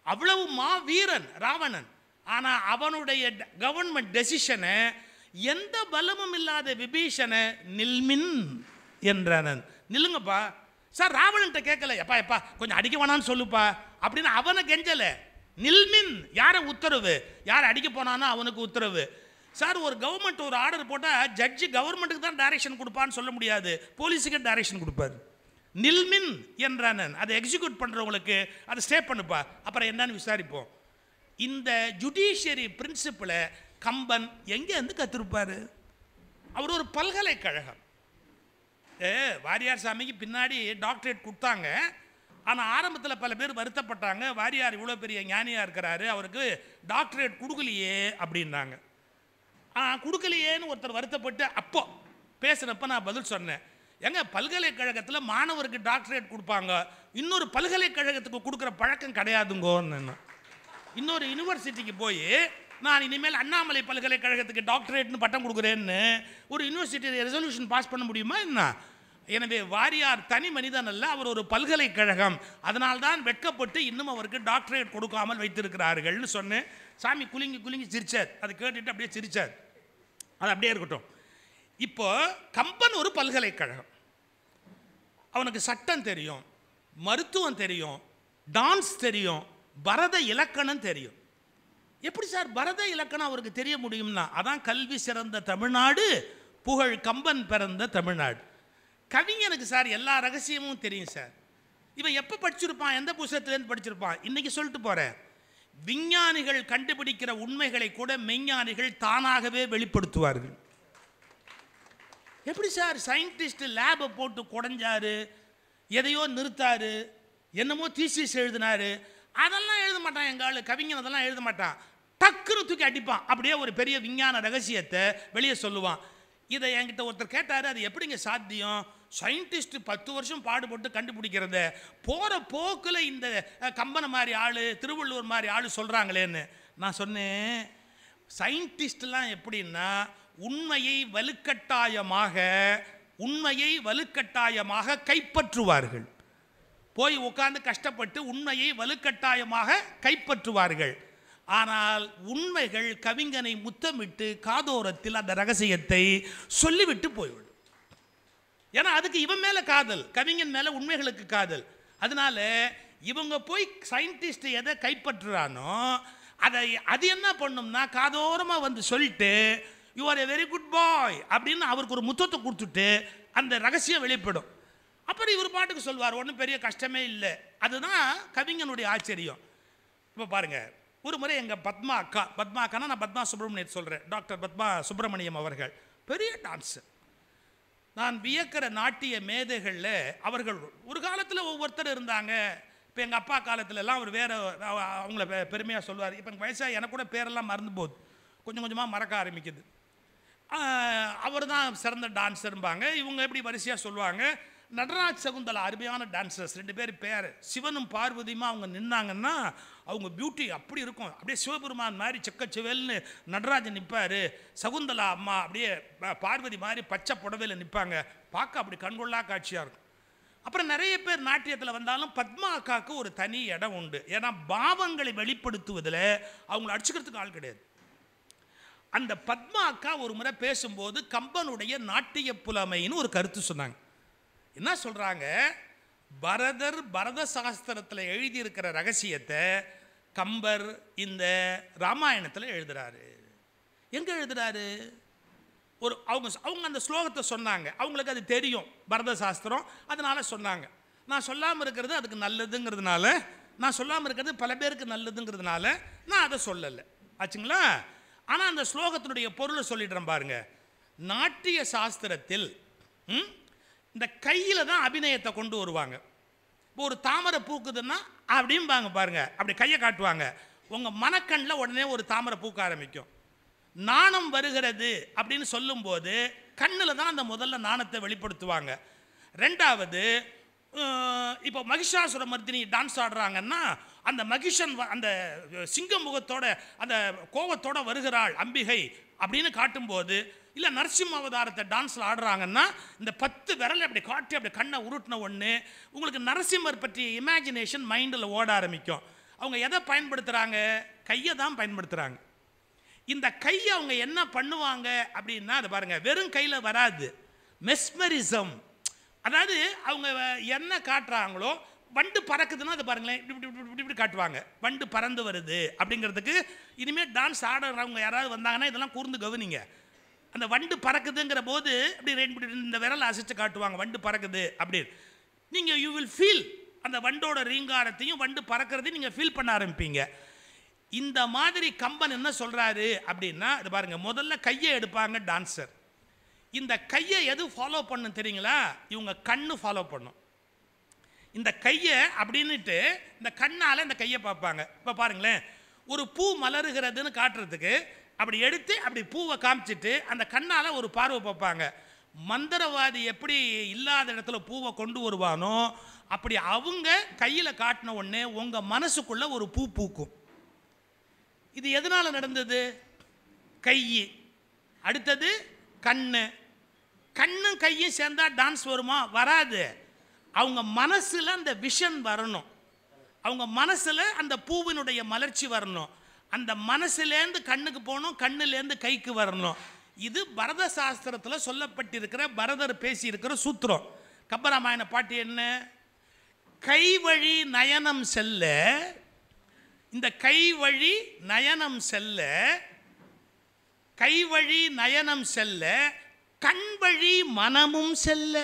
அவ்வளவு மா வீரன் ராவணன். ஆனால் அவனுடைய கவர்மெண்ட் டெசிஷனை எந்த பலமும் இல்லாத விபீஷண நில்மின் என்றனன். நில்லுங்கப்பா சார், ராவணன்ட்ட கேட்கல, எப்பா எப்பா கொஞ்சம் அடிக்க வேணான்னு சொல்லுப்பா அப்படின்னு அவனை கெஞ்சலை. நில்மின், யாரை உத்தரவு, யார் அடிக்க போனானோ அவனுக்கு உத்தரவு. சார், ஒரு கவர்மெண்ட் ஒரு ஆர்டர் போட்டால் ஜட்ஜி கவர்மெண்ட்டுக்கு தான் டைரக்ஷன் கொடுப்பான்னு சொல்ல முடியாது, போலீஸுக்கு டைரக்ஷன் கொடுப்பார். நில்மின் என்றானன், அதை எக்ஸிக்யூட் பண்ணுறவங்களுக்கு அதை ஸ்டே பண்ணுப்பா, அப்புறம் என்னன்னு விசாரிப்போம். இந்த ஜுடிஷியரி பிரின்சிப்பிளை கம்பன் எங்கேருந்து கற்றுருப்பார்? அவர் ஒரு பல்கலைக்கழகம். வாரியார் சாமிக்கு பின்னாடி டாக்டரேட் கொடுத்தாங்க. ஆனால் ஆரம்பத்தில் பல பேர் வருத்தப்பட்டாங்க, வாரியார் இவ்வளோ பெரிய ஞானியாக இருக்கிறாரு, அவருக்கு டாக்டரேட் கொடுக்கலையே அப்படின்னாங்க. கொடுக்கலையேன்னு ஒருத்தர் வருத்தப்பட்டு அப்போ பேசுகிறப்ப நான் பதில் சொன்னேன், எங்க பல்கலைக்கழகத்தில் மாணவருக்கு டாக்டரேட் கொடுப்பாங்க, இன்னொரு பல்கலைக்கழகத்துக்கு கொடுக்குற பழக்கம் கிடையாதுங்கோன்னு. இன்னொரு யூனிவர்சிட்டிக்கு போய் நான் இனிமேல் அண்ணாமலை பல்கலைக்கழகத்துக்கு டாக்டரேட்னு பட்டம் கொடுக்குறேன்னு ஒரு யூனிவர்சிட்டி ரெசல்யூஷன் பாஸ் பண்ண முடியுமா என்ன? எனவே வாரியார் தனி மனிதன் அல்ல, அவர் ஒரு பல்கலைக்கழகம். அதனால்தான் வெட்கப்பட்டு இன்னும் அவருக்கு டாக்டரேட் கொடுக்காமல் வைத்திருக்கிறார்கள்னு சொன்னேன். சாமி குலுங்கி குலுங்கி சிரிச்சார். அதை கேட்டுட்டு அப்படியே சிரிச்சார். அது அப்படியே இருக்கட்டும். இப்போ கம்பன் ஒரு பல்கலைக்கழகம், அவனுக்கு சட்டம் தெரியும், மருத்துவம் தெரியும், டான்ஸ் தெரியும், பரத இலக்கணம் தெரியும். எப்படி சார் பரத இலக்கணம் அவருக்கு தெரிய முடியும்னா, அதான் கல்வி சிறந்த தமிழ்நாடு, புகழ் கம்பன் பிறந்த தமிழ்நாடு. கவிஞனுக்கு சார் எல்லா ரகசியமும் தெரியும் சார். இவன் எப்போ படிச்சிருப்பான், எந்த புத்தகத்திலேருந்து படிச்சிருப்பான்? இன்னைக்கு சொல்லிட்டு போகிறேன். விஞ்ஞானிகள் கண்டுபிடிக்கிற உண்மைகளை கூட மெய்ஞானிகள் தானாகவே வெளிப்படுத்துவார்கள். எப்படி சார் சயின்டிஸ்ட் லேபை போட்டு குடைஞ்சாரு, எதையோ நிறுத்தாரு, என்னமோ தீசிஸ் எழுதினாரு, அதெல்லாம் எழுத மாட்டான் எங்கள் ஆளு. கவிஞன் அதெல்லாம் எழுத மாட்டான், டக்குன்னு தூக்கி அடிப்பான். அப்படியே ஒரு பெரிய விஞ்ஞான ரகசியத்தை வெளியே சொல்லுவான். இதை என்கிட்ட ஒருத்தர் கேட்டார், அது எப்படிங்க சாத்தியம்? சயின்டிஸ்ட் 10 வருஷம் பாடுபட்டு கண்டுபிடிக்கிறத போகிற போக்கில் இந்த கம்பனை மாதிரி ஆள், திருவள்ளுவர் மாதிரி ஆள் சொல்கிறாங்களேன்னு. நான் சொன்னேன், சயின்டிஸ்ட்லாம் எப்படின்னா உண்மையை வலுக்கட்டாயமாக கைப்பற்றுவார்கள். போய் உட்கார்ந்து கஷ்டப்பட்டு உண்மையை வலுக்கட்டாயமாக கைப்பற்றுவார்கள். ஆனால் உண்மைகள் கவிஞனை முத்தமிட்டு காதோரத்தில் அந்த ரகசியத்தை சொல்லிவிட்டு போய்விடும். ஏன்னா அதுக்கு இவன் மேலே காதல், கவிஞன் மேலே உண்மைகளுக்கு காதல். அதனால இவங்க போய் சயின்டிஸ்ட் எதை கைப்பற்றுறானோ அது என்ன பண்ணும்னா காதோரமாக வந்து சொல்லிட்டு you are a very good boy அப்படின்னு அவருக்கு ஒரு முத்தத்தை கொடுத்துட்டு அந்த ரகசியம் வெளிப்படும். அப்புறம் இவர் பாட்டுக்கு சொல்வார், ஒன்றும் பெரிய கஷ்டமே இல்லை. அதுதான் கவிஞனுடைய ஆச்சரியம். இப்போ பாருங்கள், ஒரு முறை எங்கள் பத்மா அக்கானா நான் பத்மா சுப்பிரமணியம் சொல்கிறேன், டாக்டர் பத்மா சுப்பிரமணியம் அவர்கள் பெரிய டான்ஸர். நான் வியக்கிற நாட்டிய மேதைகளில் அவர்கள் ஒரு காலத்தில் ஒவ்வொருத்தர் இருந்தாங்க. இப்போ எங்கள் அப்பா காலத்துலலாம் அவர் வேறு அவங்கள பெருமையாக சொல்வார். இப்போ எனக்கு வயசாக எனக்கு கூட பேரெல்லாம் மறந்து போகுது, கொஞ்சம் கொஞ்சமாக மறக்க ஆரம்பிக்குது. அவர் தான் சிறந்த டான்ஸரும்பாங்க. இவங்க எப்படி வரிசையாக சொல்லுவாங்க. நடராஜ் சகுந்தலா அருமையான டான்சர்ஸ், 2 பேர் பேர் சிவனும் பார்வதியுமா அவங்க நின்னாங்கன்னா அவங்க பியூட்டி அப்படி இருக்கும். அப்படியே சிவபெருமான் மாதிரி செக்கச்சிவல்னு நடராஜன் நிற்பார், சகுந்தலா அம்மா அப்படியே பார்வதி மாதிரி பச்சை புடவையில் நிற்பாங்க. பார்க்க அப்படி கண்கொள்ளா காட்சியாக இருக்கும். அப்புறம் நிறைய பேர் நாட்டியத்தில் வந்தாலும் பத்மா அக்காவுக்கு ஒரு தனி இடம் உண்டு. ஏன்னா பாவங்களை வெளிப்படுத்துவதில் அவங்கள அடிச்சுக்கிறதுக்கு ஆள் கிடையாது. அந்த பத்மா அக்கா ஒரு முறை பேசும்போது கம்பனுடைய நாட்டிய புலமைன்னு ஒரு கருத்து சொன்னாங்க. என்ன சொல்கிறாங்க, பரத சாஸ்திரத்தில் எழுதியிருக்கிற ரகசியத்தை கம்பர் இந்த ராமாயணத்தில் எழுதுகிறாரு. எங்கே எழுதுகிறாரு? அவங்க அந்த ஸ்லோகத்தை சொன்னாங்க, அவங்களுக்கு அது தெரியும் பரத சாஸ்திரம், அதனால் சொன்னாங்க. நான் சொல்லாமல் இருக்கிறது அதுக்கு நல்லதுங்கிறதுனால, நான் சொல்லாமல் இருக்கிறது பல பேருக்கு நல்லதுங்கிறதுனால நான் அதை சொல்லலை ஆச்சுங்களா. ஆனால் அந்த ஸ்லோகத்தினுடைய பொருளை சொல்லிடுறேன் பாருங்க. நாட்டிய சாஸ்திரத்தில் இந்த கையில் தான் அபிநயத்தை கொண்டு வருவாங்க. இப்போ ஒரு தாமரை பூக்குதுன்னா அப்படிம்பாங்க பாருங்க, அப்படி கையை காட்டுவாங்க. உங்கள் மனக்கண்ணில் உடனே ஒரு தாமரை பூக்க ஆரம்பிக்கும். நாணம் வருகிறது அப்படின்னு சொல்லும்போது கண்ணில் தான் அந்த முதல்ல நாணத்தை வெளிப்படுத்துவாங்க. ரெண்டாவது, இப்போ மகிஷாசுர மர்தினி டான்ஸ் ஆடுறாங்கன்னா அந்த மகிஷன் அந்த சிங்க முகத்தோட அந்த கோபத்தோட வருகிறாள் அம்பிகை அப்படின்னு காட்டும்போது, இல்லை நரசிம்ம அவதாரத்தை டான்ஸில் ஆடுறாங்கன்னா இந்த 10 விரலை அப்படி காட்டி அப்படி கண்ணை உருட்டின ஒன்று உங்களுக்கு நரசிம்மர் பற்றிய இமேஜினேஷன் மைண்டில் ஓட ஆரம்பிக்கும். அவங்க எதை பயன்படுத்துகிறாங்க? கையை தான் பயன்படுத்துகிறாங்க. இந்த கையை அவங்க என்ன பண்ணுவாங்க அப்படின்னா, அது பாருங்கள், வெறும் கையில் வராது, மெஸ்மரிசம். அதாவது அவங்க என்ன காட்டுறாங்களோ, வண்டு பறக்குதுன்னா அது பாருங்களேன், இப்படி இப்படி இப்படி காட்டுவாங்க, வண்டு பறந்து வருது அப்படிங்கிறதுக்கு. இனிமேல் டான்ஸ் ஆடுறவங்க யாராவது வந்தாங்கன்னா இதெல்லாம் கூர்ந்து கவனிங்க. அந்த வண்டு பறக்குதுங்கிற போது அப்படி இந்த விரலை அசைச்சு காட்டுவாங்க, வண்டு பறக்குது அப்படின்னு. நீங்கள் யூ வில் ஃபீல் அந்த வண்டோட ரீங்காரத்தையும் வண்டு பறக்கிறதையும் நீங்கள் ஃபீல் பண்ண ஆரம்பிப்பீங்க. இந்த மாதிரி கம்பன் என்ன சொல்கிறாரு அப்படின்னா, இது பாருங்கள், முதல்ல கையை எடுப்பாங்க டான்ஸர். இந்த கையை எது ஃபாலோ பண்ணும் தெரியுங்களா? இவங்க கண்ணு ஃபாலோ பண்ணும். இந்த கையை அப்படின்னுட்டு இந்த கண்ணால் இந்த கையை பார்ப்பாங்க. இப்போ பாருங்களேன், ஒரு பூ மலருகிறதுன்னு காட்டுறதுக்கு அப்படி எடுத்து அப்படி பூவை காமிச்சிட்டு அந்த கண்ணால் ஒரு பார்வை பார்ப்பாங்க. மந்திரவாதி எப்படி இல்லாத இடத்துல பூவை கொண்டு வருவானோ அப்படி அவங்க கையில் காட்டின உடனே உங்கள் மனசுக்குள்ளே ஒரு பூ பூக்கும். இது எதனால நடந்தது? கை, அடுத்தது கண்ணு. கண்ணும் கையும் சேர்ந்தா டான்ஸ் வருமா? வராது. அவங்க மனசுல அந்த விஷன் வரணும், அவங்க மனசுல அந்த பூவினுடைய மலர்ச்சி வரணும், அந்த மனசுலேருந்து கண்ணுக்கு போகணும், கண்ணுலேருந்து கைக்கு வரணும். இது பரத சாஸ்திரத்தில் சொல்லப்பட்டிருக்கிற, பரதர் பேசியிருக்கிற சூத்திரம். கம்பராமாயண பாட்டு என்ன? கை வழி நயனம் செல்ல, இந்த கை வழி நயனம் செல்ல, கை வழி நயனம் செல்ல, கண் வழி மனமும் செல்ல.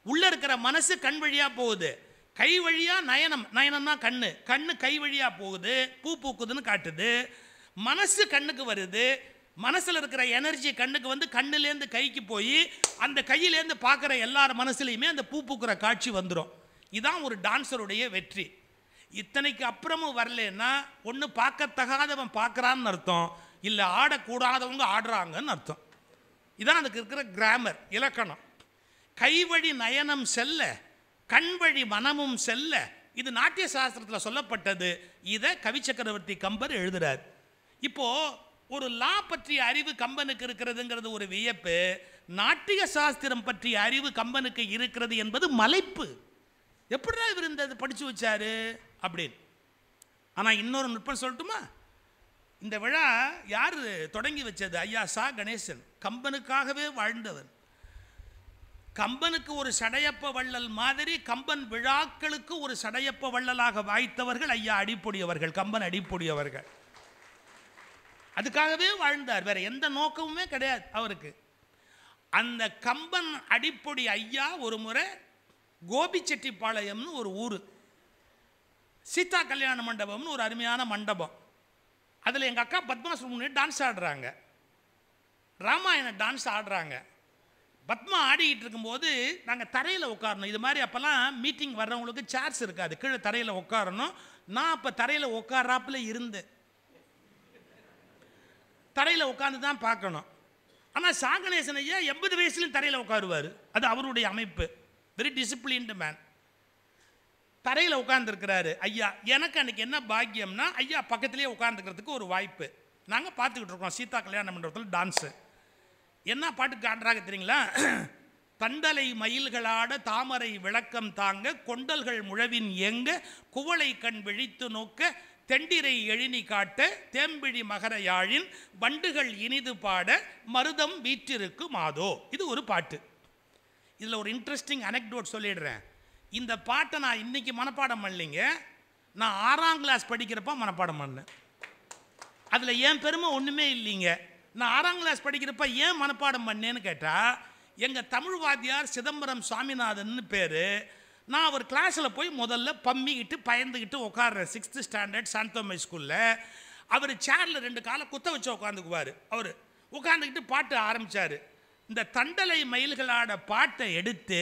உள்ள இருக்கிற மனசு கண் வழியா போகுது, கை வழியா நயனம், நயனம்னா கண்ணு, கண்ணு கை வழியா போகுது, பூ பூக்குதுன்னு காட்டுது. மனசு கண்ணுக்கு வருது, மனசுல இருக்கிற எனர்ஜி கண்ணுக்கு வந்து கண்ணுலேருந்து கைக்கு போய் அந்த கையிலேருந்து பார்க்குற எல்லார் மனசுலையுமே அந்த பூ பூக்குற காட்சி வந்துடும். இதுதான் ஒரு டான்ஸருடைய வெற்றி. இத்தனைக்கு அப்புறமும் வரலன்னா ஒன்று பார்க்கத்தகாதவன் பார்க்குறான்னு அர்த்தம், இல்லை ஆடக்கூடாதவங்க ஆடுறாங்கன்னு அர்த்தம். இதான் அதுக்கு இருக்கிற கிராமர், இலக்கணம். கை வழி நயனம் செல்ல, கண் வழி மனமும் செல்ல, இது நாட்டிய சாஸ்திரத்தில் சொல்லப்பட்டது. இதை கவி சக்கரவர்த்தி கம்பர் எழுதுறார். இப்போ ஒரு லா பற்றிய அறிவு கம்பனுக்கு இருக்கிறதுங்கிறது ஒரு வியப்பு, நாட்டிய சாஸ்திரம் பற்றிய அறிவு கம்பனுக்கு இருக்கிறது என்பது மலைப்பு. எப்படிடா இவர் இந்த படிச்சு வச்சாரு அப்படின்னு. ஆனால் இன்னொரு நுட்பம் சொல்லட்டுமா? இந்த விழா யார் தொடங்கி வச்சது? ஐயா சா கணேசன், கம்பனுக்காகவே வாழ்ந்தவர். கம்பனுக்கு ஒரு சடையப்ப வள்ளல் மாதிரி கம்பன் விழாக்களுக்கு ஒரு சடையப்ப வள்ளலாக வாய்த்தவர்கள் ஐயா அடிப்பொடி அவர்கள், கம்பன் அடிப்பொடி அவர்கள். அதுக்காகவே வாழ்ந்தார், வேற எந்த நோக்கமுமே கிடையாது அவருக்கு. அந்த கம்பன் அடிப்பொடி ஐயா ஒரு முறை கோபிச்செட்டிப்பாளையம்னு ஒரு ஊர், சீதா கல்யாண மண்டபம்னு ஒரு அருமையான மண்டபம். அதில் எங்கள் அக்கா பத்மா சுப்ரமணியம் டான்ஸ் ஆடுறாங்க, ராமாயண டான்ஸ் ஆடுறாங்க. பத்மா ஆடிக்கிட்டு இருக்கும்போது நாங்கள் தரையில் உட்காரணும். இது மாதிரி அப்போல்லாம் மீட்டிங் வர்றவங்களுக்கு சேர்ஸ் இருக்காது, கீழே தரையில் உட்காரணும். நான் அப்போ தரையில் உட்காராப்புல இருந்தேன், தரையில் உட்காந்து தான் பார்க்கணும். ஆனால் சா கணேசன் ஐயா 80 வயசுலையும் தரையில் உட்காருவார், அது அவருடைய அமைப்பு. Very disciplined man. தரையில் உட்காந்துருக்கிறாரு ஐயா. எனக்கு அன்றைக்கி என்ன பாக்கியம்னா ஐயா பக்கத்துலேயே உட்காந்துக்கிறதுக்கு ஒரு வாய்ப்பு. நாங்கள் பார்த்துக்கிட்டு இருக்கோம் சீதா கல்யாண மண்டபத்தில் டான்ஸு. என்ன பாட்டுக்கு ஆடுறாங்க தெரியுங்களா? தண்டலை மயில்களாட தாமரை விளக்கம் தாங்க, கொண்டல்கள் முழவின் எங்க, குவளை கண் விழித்து நோக்க, தெண்டிரை எழினி காட்ட, தேம்பிழி மகர யாழின் வண்டுகள் இனிது பாட, மருதம் வீற்றிருக்கு மாதோ. இது ஒரு பாட்டு. இதில் ஒரு இன்ட்ரெஸ்டிங் அனெக்டோட் சொல்லிடுறேன். இந்த பாட்டை நான் இன்னைக்கு மனப்பாடம் பண்ணலைங்க, நான் 6ஆம் கிளாஸ் படிக்கிறப்ப மனப்பாடம் பண்ணேன். அதில் ஏன் பெருமை ஒன்றுமே இல்லைங்க. நான் 6ஆம் கிளாஸ் படிக்கிறப்ப ஏன் மனப்பாடம் பண்ணேன்னு கேட்டால், எங்கள் தமிழ் வாத்தியார் சிதம்பரம் சுவாமிநாதன் பேர். நான் அவர் கிளாஸில் போய் முதல்ல பம்மிக்கிட்டு பயந்துக்கிட்டு உட்காடுறேன் 6th ஸ்டாண்டர்ட் சாந்தோமை ஸ்கூலில். அவர் சேரில் 2 காலை குத்த வச்சு உட்காந்துக்குவார். அவர் உட்காந்துக்கிட்டு பாட்டு ஆரம்பித்தார். இந்த தண்டலை மயில்களாட பாட்டை எடுத்து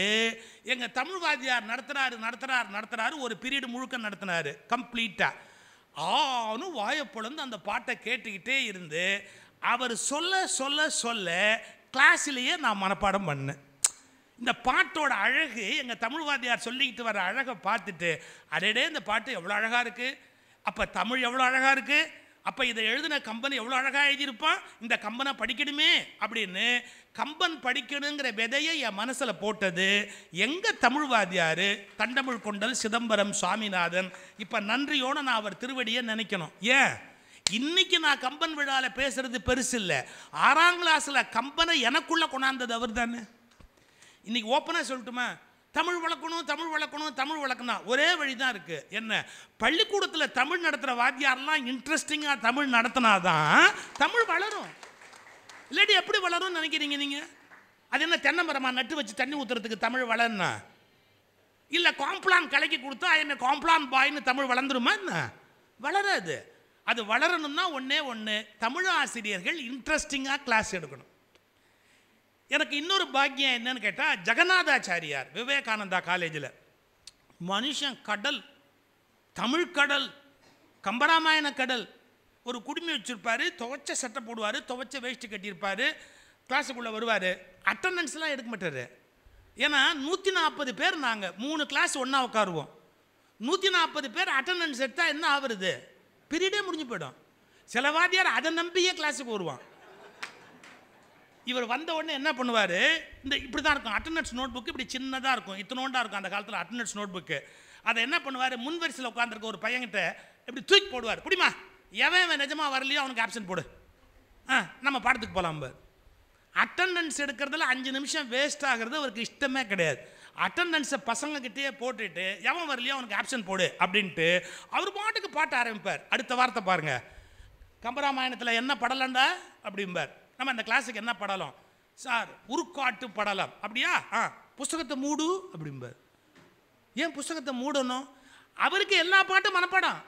எங்கள் தமிழ் வாத்தியார் நடத்துகிறாரு. ஒரு பீரியடு முழுக்க நடத்தினார் கம்ப்ளீட்டாக. ஆனு வாயப்பொழுந்து அந்த பாட்டை கேட்டுக்கிட்டே இருந்து அவர் சொல்ல சொல்ல சொல்ல கிளாஸிலேயே நான் மனப்பாடம் பண்ணேன். இந்த பாட்டோட அழகு, எங்கள் தமிழ் வாத்தியார் சொல்லிக்கிட்டு வர அழகை பார்த்துட்டு, அடடே இந்த பாட்டு எவ்வளோ அழகாக இருக்குது, அப்போ தமிழ் எவ்வளோ அழகாக இருக்குது, அப்போ இதை எழுதின கம்பன் எவ்வளோ அழகாக எழுதியிருப்பான், இந்த கம்பனை படிக்கணுமே அப்படின்னு கம்பன் படிக்கணுங்கிற விதையை என் மனசில் போட்டது எங்கள் தமிழ் வாத்தியார் தண்டமிழ் கொண்டல் சிதம்பரம் சுவாமிநாதன். இப்போ நன்றியோடு நான் அவர் திருவடியை நினைக்கணும். ஏன் இன்னைக்கு நான் கம்பன் விழாவில் பேசுறது பெருசு இல்லை, 6ஆம் கிளாஸில் கம்பனை எனக்குள்ளே கொண்டாந்தது அவர் தானே. இன்னைக்கு ஓப்பனாக சொல்லட்டுமா, தமிழ் வளர்க்கணும். ஒரே வழி தான் இருக்குது. என்ன, பள்ளிக்கூடத்தில் தமிழ் நடத்துகிற வாத்தியாரெலாம் இன்ட்ரெஸ்டிங்காக தமிழ் நடத்தினாதான் தமிழ் வளரும். இல்லாட்டி எப்படி வளரும்னு நினைக்கிறீங்க நீங்கள்? அது என்ன தென்னை மரமாக நட்டு வச்சு தண்ணி ஊற்றுறதுக்கு தமிழ் வளர்னா? இல்லை காம்ப்ளான் கலக்கி கொடுத்தா என்ன காம்ப்ளான் பாய்னு தமிழ் வளர்ந்துருமா? என்ன வளராது. அது வளரணும்னா ஒன்றே ஒன்று, தமிழ் ஆசிரியர்கள் இன்ட்ரெஸ்டிங்காக கிளாஸ் எடுக்கணும். எனக்கு இன்னொரு பாக்கியம் என்னன்னு கேட்டால், ஜெகநாதாச்சாரியார் விவேகானந்தா காலேஜில் மனுஷன் கடல், தமிழ் கடல், கம்பராமாயண கடல். ஒரு குடுமி வச்சுருப்பார், துவைச்ச சட்டை போடுவார், துவைச்ச வேஷ்டி கட்டியிருப்பார், கிளாஸுக்குள்ளே வருவார். அட்டண்டன்ஸ்லாம் எடுக்க மாட்டார். ஏன்னா 140 பேர், நாங்கள் 3 கிளாஸ் ஒன்றா உட்காருவோம். 140 பேர் அட்டண்டன்ஸ் எடுத்தால் என்ன ஆகுறது? பீரியடே முடிஞ்சு போயிடும். சில வாத்தியார் அதை நம்பியே கிளாஸுக்கு வருவான். இவர் வந்த உடனே என்ன பண்ணுவார், இந்த இப்படி தான் இருக்கும் அட்டண்டன்ஸ் நோட் புக்கு, இப்படி சின்னதாக இருக்கும், இத்தனோண்டா இருக்கும் அந்த காலத்தில் அட்டண்டன்ஸ் நோட் புக்கு. அதை என்ன பண்ணுவார், முன்வரிசையில் உட்காந்துருக்க ஒரு பையன்கிட்ட இப்படி தூக்கி போடுவார். புடிமா எவன் நிஜமாக வரலையோ அவனுக்கு ஆப்சன்ட் போடு, நம்ம பாடத்துக்கு போகலாம். அட்டண்டன்ஸ் எடுக்கிறதுல 5 நிமிஷம் வேஸ்ட் ஆகிறது அவருக்கு இஷ்டமே கிடையாது. அட்டண்டன்ஸை பசங்கக்கிட்டே போட்டுட்டு எவன் வரலையோ அவனுக்கு ஆப்சன்ட் போடு அப்படின்ட்டு அவர் பாட்டுக்கு பாட்ட ஆரம்பிப்பார். அடுத்த வார்த்தை பாருங்கள், கம்பராமாயணத்தில் என்ன படலண்டா அப்படிம்பார். நம்ம இந்த கிளாஸுக்கு என்ன படலம் சார், உருக்காட்டு படலம். அப்படியா, புஸ்தகத்தை மூடு அப்படிம்பார். ஏன் புஸ்தகத்தை மூடணும்? அவருக்கு எல்லா பாட்டும் மனப்பாடம்,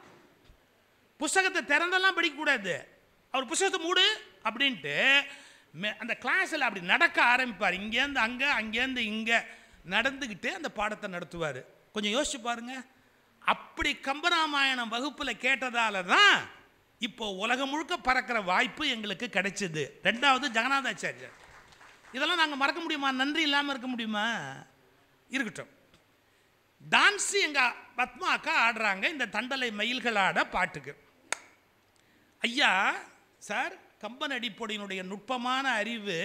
புஸ்தகத்தை திறந்தெல்லாம் படிக்கக்கூடாது, அவர் புஸ்தகத்தை மூடு அப்படின்ட்டு அந்த கிளாஸில் அப்படி நடக்க ஆரம்பிப்பார். இங்கேருந்து அங்கே, அங்கேருந்து இங்கே நடந்துக்கிட்டு அந்த பாடத்தை நடத்துவார். கொஞ்சம் யோசிச்சு பாருங்க. அப்படி கம்பராமாயணம் வகுப்பில் கேட்டதால தான் இப்போ உலகம் முழுக்க பறக்கிற வாய்ப்பு எங்களுக்கு கிடைச்சது. 2வது ஜெகநாதாச்சாரியர். இதெல்லாம் நாங்கள் மறக்க முடியுமா? நன்றி இல்லாமல் இருக்க முடியுமா? இருக்கட்டும். டான்ஸ் எங்கள் பத்மா அக்கா ஆடுறாங்க இந்த தண்டலை மயில்கள் ஆட பாட்டுக்கு. ஐயா சார், கம்பன் அடிப்பொடியினுடைய நுட்பமான அறிவு.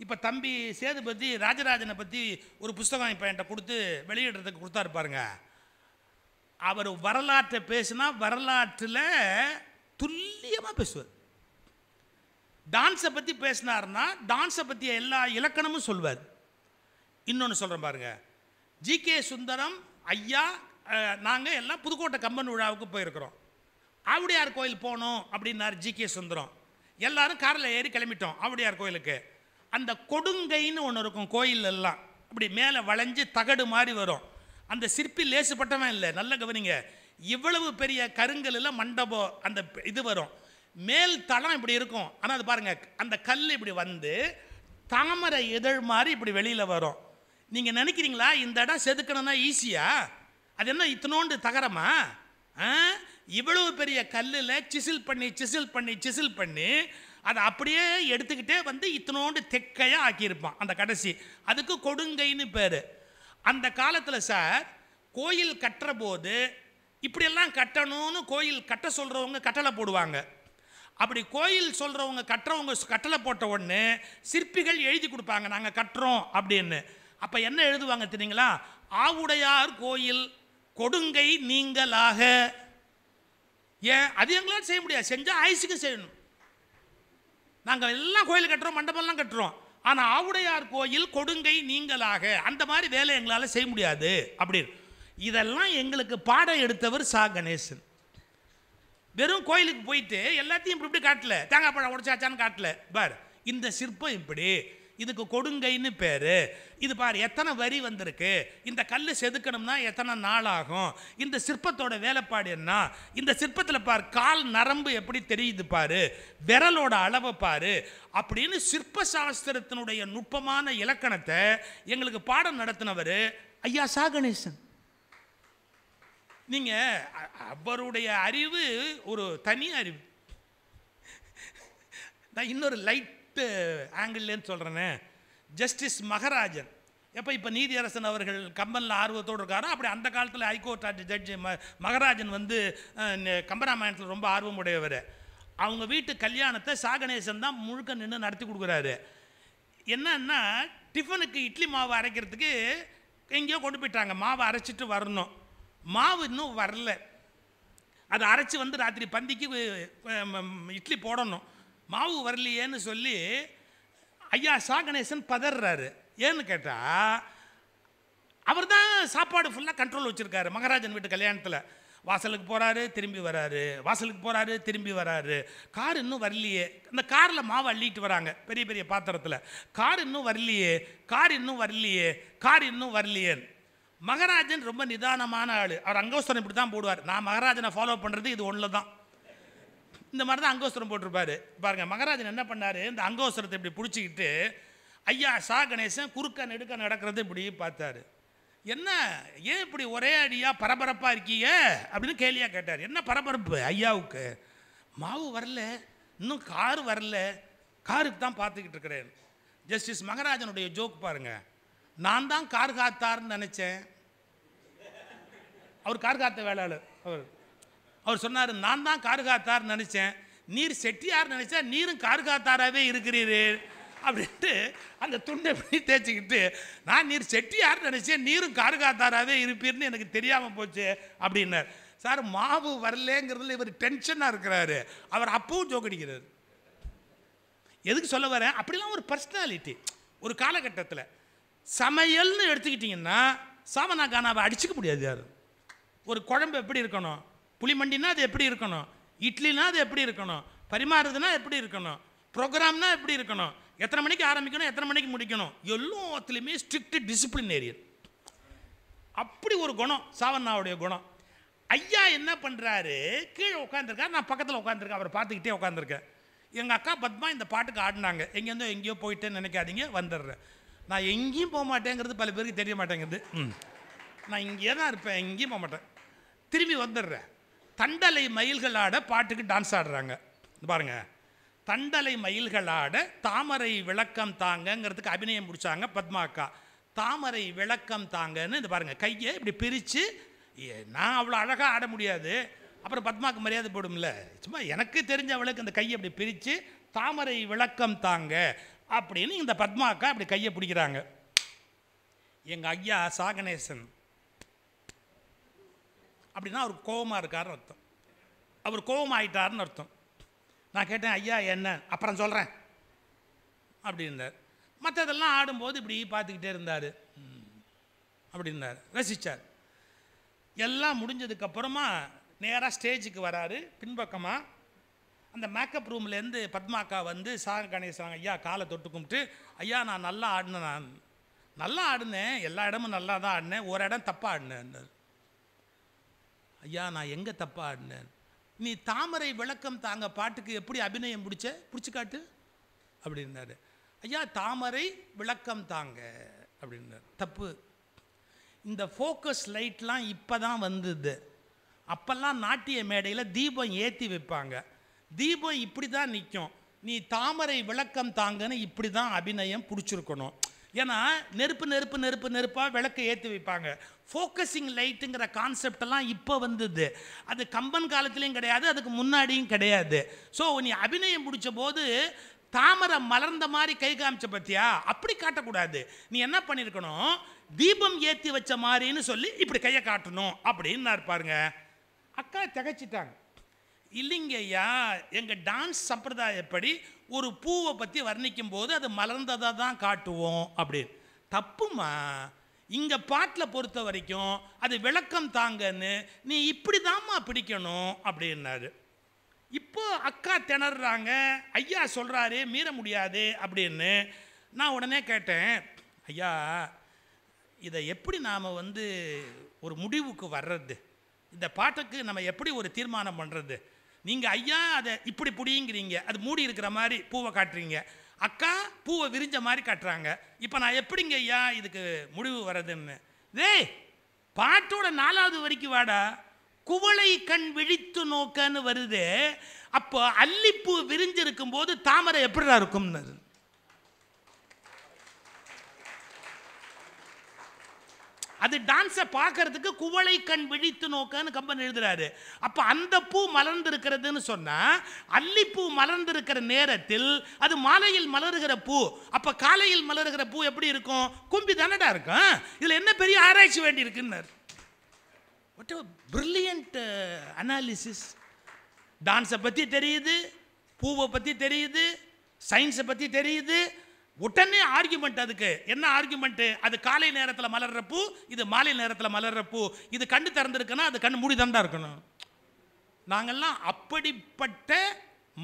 இப்போ தம்பி சேதுபதி ராஜராஜனை பற்றி ஒரு புஸ்தகம் இப்போ என்கிட்ட கொடுத்து வெளியிடுறதுக்கு கொடுத்தாரு பாருங்க. அவர் வரலாற்றை பேசினா வரலாற்றில் துல்லியமாக பேசுவார். டான்ஸை பற்றி பேசினார்னா டான்ஸை பற்றிய எல்லா இலக்கணமும் சொல்வார். இன்னொன்று சொல்கிறேன் பாருங்க, ஜி.கே. சுந்தரம் ஐயா நாங்கள் எல்லாம் புதுக்கோட்டை கம்பன் விழாவுக்கு போயிருக்கிறோம். ஆவுடையார் கோயில் போகணும் அப்படின்னார் ஜி.கே. சுந்தரம். எல்லாரும் காரில் ஏறி கிளம்பிட்டோம் ஆவுடையார் கோயிலுக்கு. அந்த கொடுங்கைன்னு ஒன்று இருக்கும் கோயில் எல்லாம், அப்படி மேலே வளைஞ்சு தகடு மாதிரி வரும். அந்த சிற்பி லேசுப்பட்டவன் இல்லை, நல்ல கவனிங்க. இவ்வளவு பெரிய கருங்கல்ல மண்டபம் அந்த இது வரும், மேல் தளம் இப்படி இருக்கும். ஆனால் அது பாருங்க, அந்த கல் இப்படி வந்து தாமரை இதழ் மாதிரி இப்படி வெளியில் வரும். நீங்கள் நினைக்கிறீங்களா இந்த இடம் செதுக்கணும்னா ஈஸியா? அது என்ன இத்தனோண்டு தகரமா? இவ்வளவு பெரிய கல்லில் சிசில் பண்ணி சிசில் பண்ணி சிசில் பண்ணி அதை அப்படியே எடுத்துக்கிட்டே வந்து இத்தனோண்டு தெக்கையாக ஆக்கியிருப்பான் அந்த கடைசி. அதுக்கு கொடுங்கைன்னு பேர். அந்த காலத்தில் சார் கோயில் கட்டுற போது இப்படியெல்லாம் கட்டணும்னு கோயில் கட்ட சொல்கிறவங்க கட்டளை போடுவாங்க. அப்படி கோயில் சொல்கிறவங்க கட்டுறவங்க கட்டளை போட்ட உடனே சிற்பிகள் எழுதி கொடுப்பாங்க நாங்கள் கட்டுறோம் அப்படின்னு. அப்போ என்ன எழுதுவாங்க தெரியுங்களா? ஆவுடையார் கோயில் கொடுங்கை நீங்களாக. ஏன் அது எங்களால் செய்ய முடியாது, செஞ்சால் ஆயுசுக்கு செய்யணும். நாங்கள் எல்லாம் கோயில் கட்டுறோம், மண்டபம்லாம் கட்டுறோம், ஆனால் ஆவுடையார் கோயில் கொடுங்கை நீங்களாக அந்த மாதிரி வேலை எங்களால் செய்ய முடியாது அப்படின்னு. இதெல்லாம் எங்களுக்கு பாடம் எடுத்தவர் சா கணேசன். வெறும் கோயிலுக்கு போயிட்டு எல்லாத்தையும் இப்படி இப்படி காட்டல, தேங்காய் பழம் உடைச்சாச்சான்னு காட்டல. பார் இந்த சிற்பம் இப்படி, இதுக்கு கொடுங்கைன்னு பேர். இது பார் எத்தனை வரி வந்திருக்கு, இந்த கல் செதுக்கணும்னா எத்தனை நாள் ஆகும், இந்த சிற்பத்தோட வேலைப்பாடு என்ன, இந்த சிற்பத்தில் பார் கால் நரம்பு எப்படி தெரியுது பாரு, விரலோட அளவை பாரு அப்படின்னு சிற்ப சாஸ்திரத்தினுடைய நுட்பமான இலக்கணத்தை எங்களுக்கு பாடம் நடத்தினவர் ஐயா சா கணேசன். நீங்கள் அவருடைய அறிவு ஒரு தனி அறிவு. நான் இன்னொரு லைட் ஆங்கிள்லேன்னு சொல்கிறேனே, ஜஸ்டிஸ் மகராஜன். இப்போ நீதியரசன் அவர்கள் கம்பனில் ஆர்வத்தோடு இருக்காரோ அப்படி அந்த காலத்தில் ஹைகோர்ட் ஜட்ஜி மகராஜன் வந்து கம்பராமாயணத்தில் ரொம்ப ஆர்வம் உடையவர். அவங்க வீட்டு கல்யாணத்தை சா கணேசன் தான் முழுக்க நின்று நடத்தி கொடுக்குறாரு. என்னன்னா டிஃபனுக்கு இட்லி மாவு அரைக்கிறதுக்கு எங்கேயோ கொண்டு போயிட்டாங்க, மாவை அரைச்சிட்டு வரணும். மாவு இன்னும் வரல, அதை அரைச்சி வந்து ராத்திரி பந்திக்கு இட்லி போடணும். மாவு வரலையேன்னு சொல்லி ஐயா சா கணேசன் பதறாரு. ஏன்னு கேட்டால் அவர் தான் சாப்பாடு ஃபுல்லாக கண்ட்ரோல் வச்சுருக்காரு. மகாராஜன் வீட்டு கல்யாணத்தில் வாசலுக்கு போகிறாரு திரும்பி வராரு, வாசலுக்கு போகிறாரு திரும்பி வராரு. கார் இன்னும் வரலையே, அந்த காரில் மாவு அள்ளிட்டு வராங்க பெரிய பெரிய பாத்திரத்தில். கார் இன்னும் வரலையே, கார் இன்னும் வரலையே, கார் இன்னும் வரலையேன்னு. மகாராஜன் ரொம்ப நிதானமான ஆள். அவர் அங்கோஸ்தரம் இப்படி தான் போடுவார். நான் மகாராஜனை ஃபாலோ பண்ணுறது இது ஒன்று தான். இந்த மாதிரி தான் அங்கோஸ்தரம் போட்டிருப்பாரு பாருங்க. மகாராஜன் என்ன பண்ணார், இந்த அங்கோஸ்தரத்தை இப்படி பிடிச்சிக்கிட்டு ஐயா சா கணேசன் குறுக்க நெடுக்க நடக்கிறது இப்படி பார்த்தாரு. என்ன ஏன் இப்படி ஒரே அடியாக பரபரப்பாக இருக்கீங்க அப்படின்னு கேலியாக கேட்டார். என்ன பரபரப்பு ஐயாவுக்கு? மாவு வரல, இன்னும் கார் வரல, காருக்கு தான் பார்த்துக்கிட்டு இருக்கிறேன். ஜஸ்டிஸ் மகாராஜனுடைய ஜோக் பாருங்க. நான் தான் கார் காத்தார்னு நினச்சேன். அவர் கார் காத்த வேளாளர். அவர் சொன்னார் நான் தான் கார் காத்தார்னு நினச்சேன், நீர் செட்டியார் நினைச்சா நீரும் கார்காத்தாராகவே இருக்கிறீரு அப்படின்ட்டு அந்த துண்டை எப்படி தேய்ச்சிக்கிட்டு, நான் நீர் செட்டியார் நினைச்சேன் நீரும் கார்காத்தாராகவே இருப்பீர்னு எனக்கு தெரியாமல் போச்சு அப்படின்னார். சார் மாவு வரலேங்கிறதுல இவர் டென்ஷனாக இருக்கிறாரு, அவர் அப்பவும் ஜோக்கடிக்கிறார். எதுக்கு சொல்ல வரேன், அப்படிலாம் ஒரு பர்சனாலிட்டி. ஒரு காலகட்டத்தில் சமையல்னு எடுத்துக்கிட்டிங்கன்னா சாமனா கானாவை அடிச்சுக்க முடியாது யாரும். ஒரு குழம்பு எப்படி இருக்கணும், புளிமண்டினா அது எப்படி இருக்கணும், இட்லினா அது எப்படி இருக்கணும், பரிமாறுதுன்னா எப்படி இருக்கணும், ப்ரோக்ராம்னா எப்படி இருக்கணும், எத்தனை மணிக்கு ஆரம்பிக்கணும் எத்தனை மணிக்கு முடிக்கணும், எல்லாத்துலேயுமே ஸ்ட்ரிக்ட் டிசிப்ளினேரியன். அப்படி ஒரு குணம் சாவண்ணாவுடைய குணம். ஐயா என்ன பண்ணுறாரு, கீழே உட்காந்துருக்காரு, நான் பக்கத்தில் உட்காந்துருக்கேன், அவரை பார்த்துக்கிட்டே உட்காந்துருக்கேன். எங்கள் அக்கா பத்மா இந்த பாட்டுக்கு ஆடினாங்க. எங்கேருந்தோ எங்கேயோ போயிட்டேன்னு நினைக்காதீங்க, வந்துடுறேன். நான் எங்கேயும் போக மாட்டேங்கிறது பல பேருக்கு தெரிய மாட்டேங்குது. நான் இங்கே தான் இருப்பேன், எங்கேயும் போக மாட்டேன், திரும்பி வந்துடுறேன். தண்டலை மயில்களாட பாட்டுக்கு டான்ஸ் ஆடுறாங்க பாருங்க. தண்டலை மயில்களாட தாமரை விளக்கம் தாங்கங்கிறதுக்கு அபிநயம் முடிச்சாங்க பத்மா அக்கா. தாமரை விளக்கம் தாங்கன்னு இது பாருங்க, கையை இப்படி பிரித்து, நான் அவ்வளோ அழகாக ஆட முடியாது, அப்புறம் பத்மாவுக்கு மரியாதை போடும்ல, சும்மா எனக்கு தெரிஞ்ச அவளுக்கு அந்த கையை அப்படி பிரித்து தாமரை விளக்கம் தாங்க அப்படின்னு இந்த பத்மா அக்கா அப்படி கையை பிடிக்கிறாங்க. எங்கள் ஐயா சாகணேசன் அப்படின்னா அவர் கோபமாக இருக்காருன்னு அர்த்தம், அவர் கோபமாயிட்டாருன்னு அர்த்தம். நான் கேட்டேன் ஐயா என்ன, அப்புறம் சொல்கிறேன் அப்படின்னார். மற்றதெல்லாம் ஆடும்போது இப்படி பார்த்துக்கிட்டே இருந்தார் அப்படின்னார், ரசித்தார். எல்லாம் முடிஞ்சதுக்கப்புறமா நேராக ஸ்டேஜுக்கு வராரு. பின்பக்கமாக அந்த மேக்கப் ரூம்லேருந்து பத்மாக்கா வந்து கணேசன் ஐயா காலை தொட்டு கும்பிட்டு, ஐயா நான் நல்லா ஆடினேன், நான் நல்லா ஆடினேன், எல்லா இடமும் நல்லா தான் ஆடினேன், ஒரு இடம் தப்பாக ஆடினேன். ஐயா நான் எங்கே தப்பாக ஆடினேன், நீ தாமரை விளக்கம் தாங்க பாட்டுக்கு எப்படி அபிநயம் பிடிச்சி காட்டு அப்படின்னாரு. ஐயா தாமரை விளக்கம் தாங்க அப்படின்னாரு. தப்பு. இந்த ஃபோக்கஸ் லைட்லாம் இப்போ தான் வந்தது. அப்போல்லாம் நாட்டிய மேடையில் தீபம் ஏற்றி வைப்பாங்க, தீபம் இப்படி தான் நிற்கும், நீ தாமரை விளக்கம் தாங்கன்னு இப்படி தான் அபிநயம் பிடிச்சிருக்கணும். ஏன்னா நெருப்பு நெருப்பு நெருப்பு நெருப்பாக விளக்கை ஏற்றி வைப்பாங்க. ஃபோக்கஸிங் லைட்டுங்கிற கான்செப்டெல்லாம் இப்போ வந்தது. அது கம்பன் காலத்துலேயும் கிடையாது, அதுக்கு முன்னாடியும் கிடையாது. ஸோ நீ அபிநயம் பிடிச்ச போது தாமரை மலர்ந்த மாதிரி கை காமிச்ச பற்றியா, அப்படி காட்டக்கூடாது. நீ என்ன பண்ணியிருக்கணும், தீபம் ஏற்றி வச்ச மாதிரின்னு சொல்லி இப்படி கையை காட்டணும் அப்படின்னு இருப்பாருங்க. அக்கா திகைச்சிட்டாங்க. இல்லைங்க ஐயா, எங்கள் டான்ஸ் சம்பிரதாயப்படி ஒரு பூவை பற்றி வர்ணிக்கும் போது அது மலர்ந்ததை தான் காட்டுவோம் அப்படின்னு. தப்புமா, இங்கே பாட்டில் பொறுத்த வரைக்கும் அது விளக்கம் தாங்கன்னு நீ இப்படி தாம்மா பிடிக்கணும் அப்படின்னாரு. இப்போ அக்கா திணறாங்க, ஐயா சொல்கிறாரு மீற முடியாது அப்படின்னு. நான் உடனே கேட்டேன், ஐயா இதை எப்படி நாம் வந்து ஒரு முடிவுக்கு வர்றது, இந்த பாட்டுக்கு நம்ம எப்படி ஒரு தீர்மானம் பண்ணுறது? நீங்கள் ஐயா அதை இப்படி பிடிங்கிறீங்க, அது மூடி இருக்கிற மாதிரி பூவை காட்டுறீங்க, அக்கா பூவை விரிஞ்ச மாதிரி காட்டுறாங்க, இப்போ நான் எப்படிங்க ஐயா இதுக்கு முடிவு வர்றதுன்னு? டேய் பாட்டோட 4வது வரைக்கும் வாடா, குவளை கண் விழித்து நோக்கன்னு வருது. அப்போ அல்லிப்பூ விரிஞ்சிருக்கும் போது தாமரை எப்படிடா இருக்கும்னு. அது டான்ஸை பார்க்கறதுக்கு குவளை கண் விழித்து நோக்கன்னு கம்பன் எழுதுறாரு. அப்போ அந்த பூ மலர்ந்திருக்கிறதுன்னு சொன்னால், அல்லிப்பூ மலர்ந்திருக்கிற நேரத்தில் அது மாலையில் மலருகிற பூ. அப்போ காலையில் மலருகிற பூ எப்படி இருக்கும், கும்பி தானடா இருக்கும். இதில் என்ன பெரிய ஆராய்ச்சி வேண்டி இருக்குன்னாரு. What a brilliant analysis. டான்ஸை பற்றி தெரியுது, பூவை பற்றி தெரியுது, சயின்ஸை பற்றி தெரியுது, உடனே ஆர்குமெண்ட். அதுக்கு என்ன ஆர்குமெண்ட்டு, அது காலை நேரத்தில் மலர்ற பூ, இது மாலை நேரத்தில் மலர்ற பூ, இது கண்ணு திறந்துருக்குன்னா அது கண்ணு மூடி தான் இருக்கணும். நாங்கள்லாம் அப்படிப்பட்ட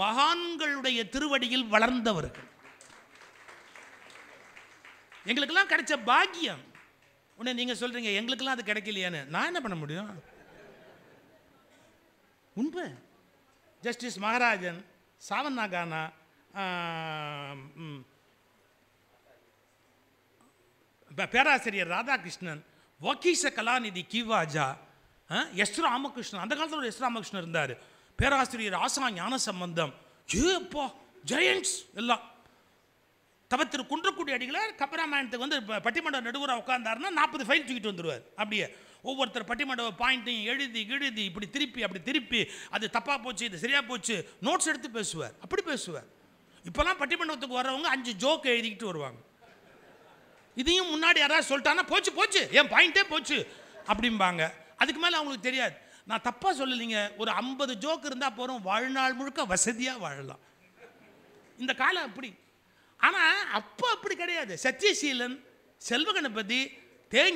மகான்களுடைய திருவடியில் வளர்ந்தவர்கள். எங்களுக்கெல்லாம் கிடைச்ச பாக்கியம். உடனே நீங்கள் சொல்கிறீங்க எங்களுக்கெல்லாம் அது கிடைக்கலையான்னு. நான் என்ன பண்ண முடியும்? உண்மை. ஜஸ்டிஸ் மகாராஜன், சாவண்ணா கானா, பேராசிரியர் ராதாகிருஷ்ணன், வக்கீச கலாநிதி கிவாஜா, எஸ் ராமகிருஷ்ணன், அந்த காலத்தில் ஒரு எஸ் ராமகிருஷ்ணன் இருந்தார், பேராசிரியர் ஆசா ஞான சம்பந்தம், ஏப்பா ஜெயண்ட்ஸ் எல்லாம். தவத்திரு குன்றக்குடி அடிகளார் கம்பராமாயணத்துக்கு வந்து பட்டிமன்ற நடுவராக உட்கார்ந்தாருன்னா 40 ஃபைல் தூக்கிட்டு வந்துடுவார். அப்படியே ஒவ்வொருத்தர் பட்டிமன்ற பாயிண்ட்டையும் எழுதி இப்படி திருப்பி அப்படி திருப்பி அது தப்பாக போச்சு இது சரியாக போச்சு நோட்ஸ் எடுத்து பேசுவார். அப்படி பேசுவார். இப்போலாம் பட்டிமன்றத்துக்கு வர்றவங்க 5 ஜோக் எழுதிக்கிட்டு வருவாங்க. இதையும் முன்னாடி யாராவது சொல்லிட்டாங்கன்னா போச்சு என் பாயிண்ட்டே போச்சு அப்படிம்பாங்க. அதுக்கு மேலே அவங்களுக்கு தெரியாது. நான் தப்பாக சொல்லலைங்க. ஒரு 50 ஜோக் இருந்தால் போகிறோம், வாழ்நாள் முழுக்க வசதியாக வாழலாம். இந்த காலம் அப்படி. ஆனால் அப்போ அப்படி கிடையாது. சத்யசீலன், செல்வ கணபதி,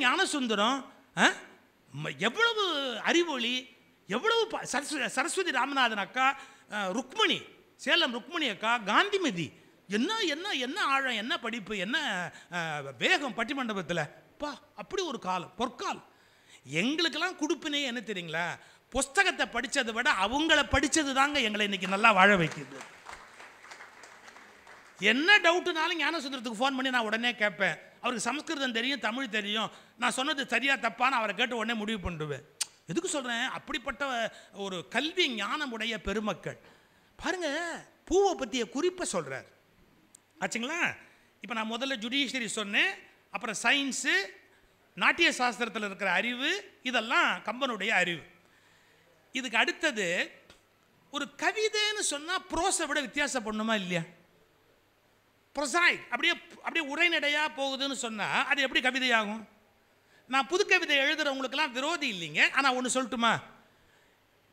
ஞானசுந்தரம், எவ்வளவு அறிவொளி, எவ்வளவு சரஸ்வதி ராமநாதன் அக்கா, ருக்மணி, சேலம் ருக்மணி அக்கா, காந்திமதி, என்ன என்ன என்ன ஆழம், என்ன படிப்பு, என்ன வேகம் பட்டிமண்டபத்தில். பா அப்படி ஒரு காலம், பொற்காலம். எங்களுக்கெல்லாம் கொடுப்பினே என்ன தெரியுங்களா? புஸ்தகத்தை படித்ததை விட அவங்கள படித்தது தாங்க எங்களை இன்னைக்கு நல்லா வாழ வைக்குது. என்ன டவுட்டுனாலும் ஞானசுந்தரத்துக்கு ஃபோன் பண்ணி நான் உடனே கேட்பேன். அவருக்கு சமஸ்கிருதம் தெரியும், தமிழ் தெரியும். நான் சொன்னது சரியா தப்பான்னு அவரை கேட்டு உடனே முடிவு பண்ணிடுவேன். எதுக்கு சொல்கிறேன்? அப்படிப்பட்ட ஒரு கல்வி ஞானம் உடைய பெருமக்கள். பாருங்க, பூவை பற்றிய குறிப்பை சொல்கிறார் ஆச்சுங்களா? இப்போ நான் முதல்ல ஜுடிஷியரி சொன்னேன், அப்புறம் சயின்ஸு, நாட்டிய சாஸ்திரத்தில் இருக்கிற அறிவு, இதெல்லாம் கம்பனுடைய அறிவு. இதுக்கு அடுத்தது ஒரு கவிதைன்னு சொன்னால் ப்ரோஸை விட வித்தியாசப்படணுமா இல்லையா? ப்ரொசாய்க் அப்படியே உரைநடையாக போகுதுன்னு சொன்னால் அது எப்படி கவிதையாகும்? நான் புது கவிதை எழுதுகிறவங்களுக்கெல்லாம் விரோதி இல்லைங்க. ஆனால் ஒன்று சொல்லட்டுமா?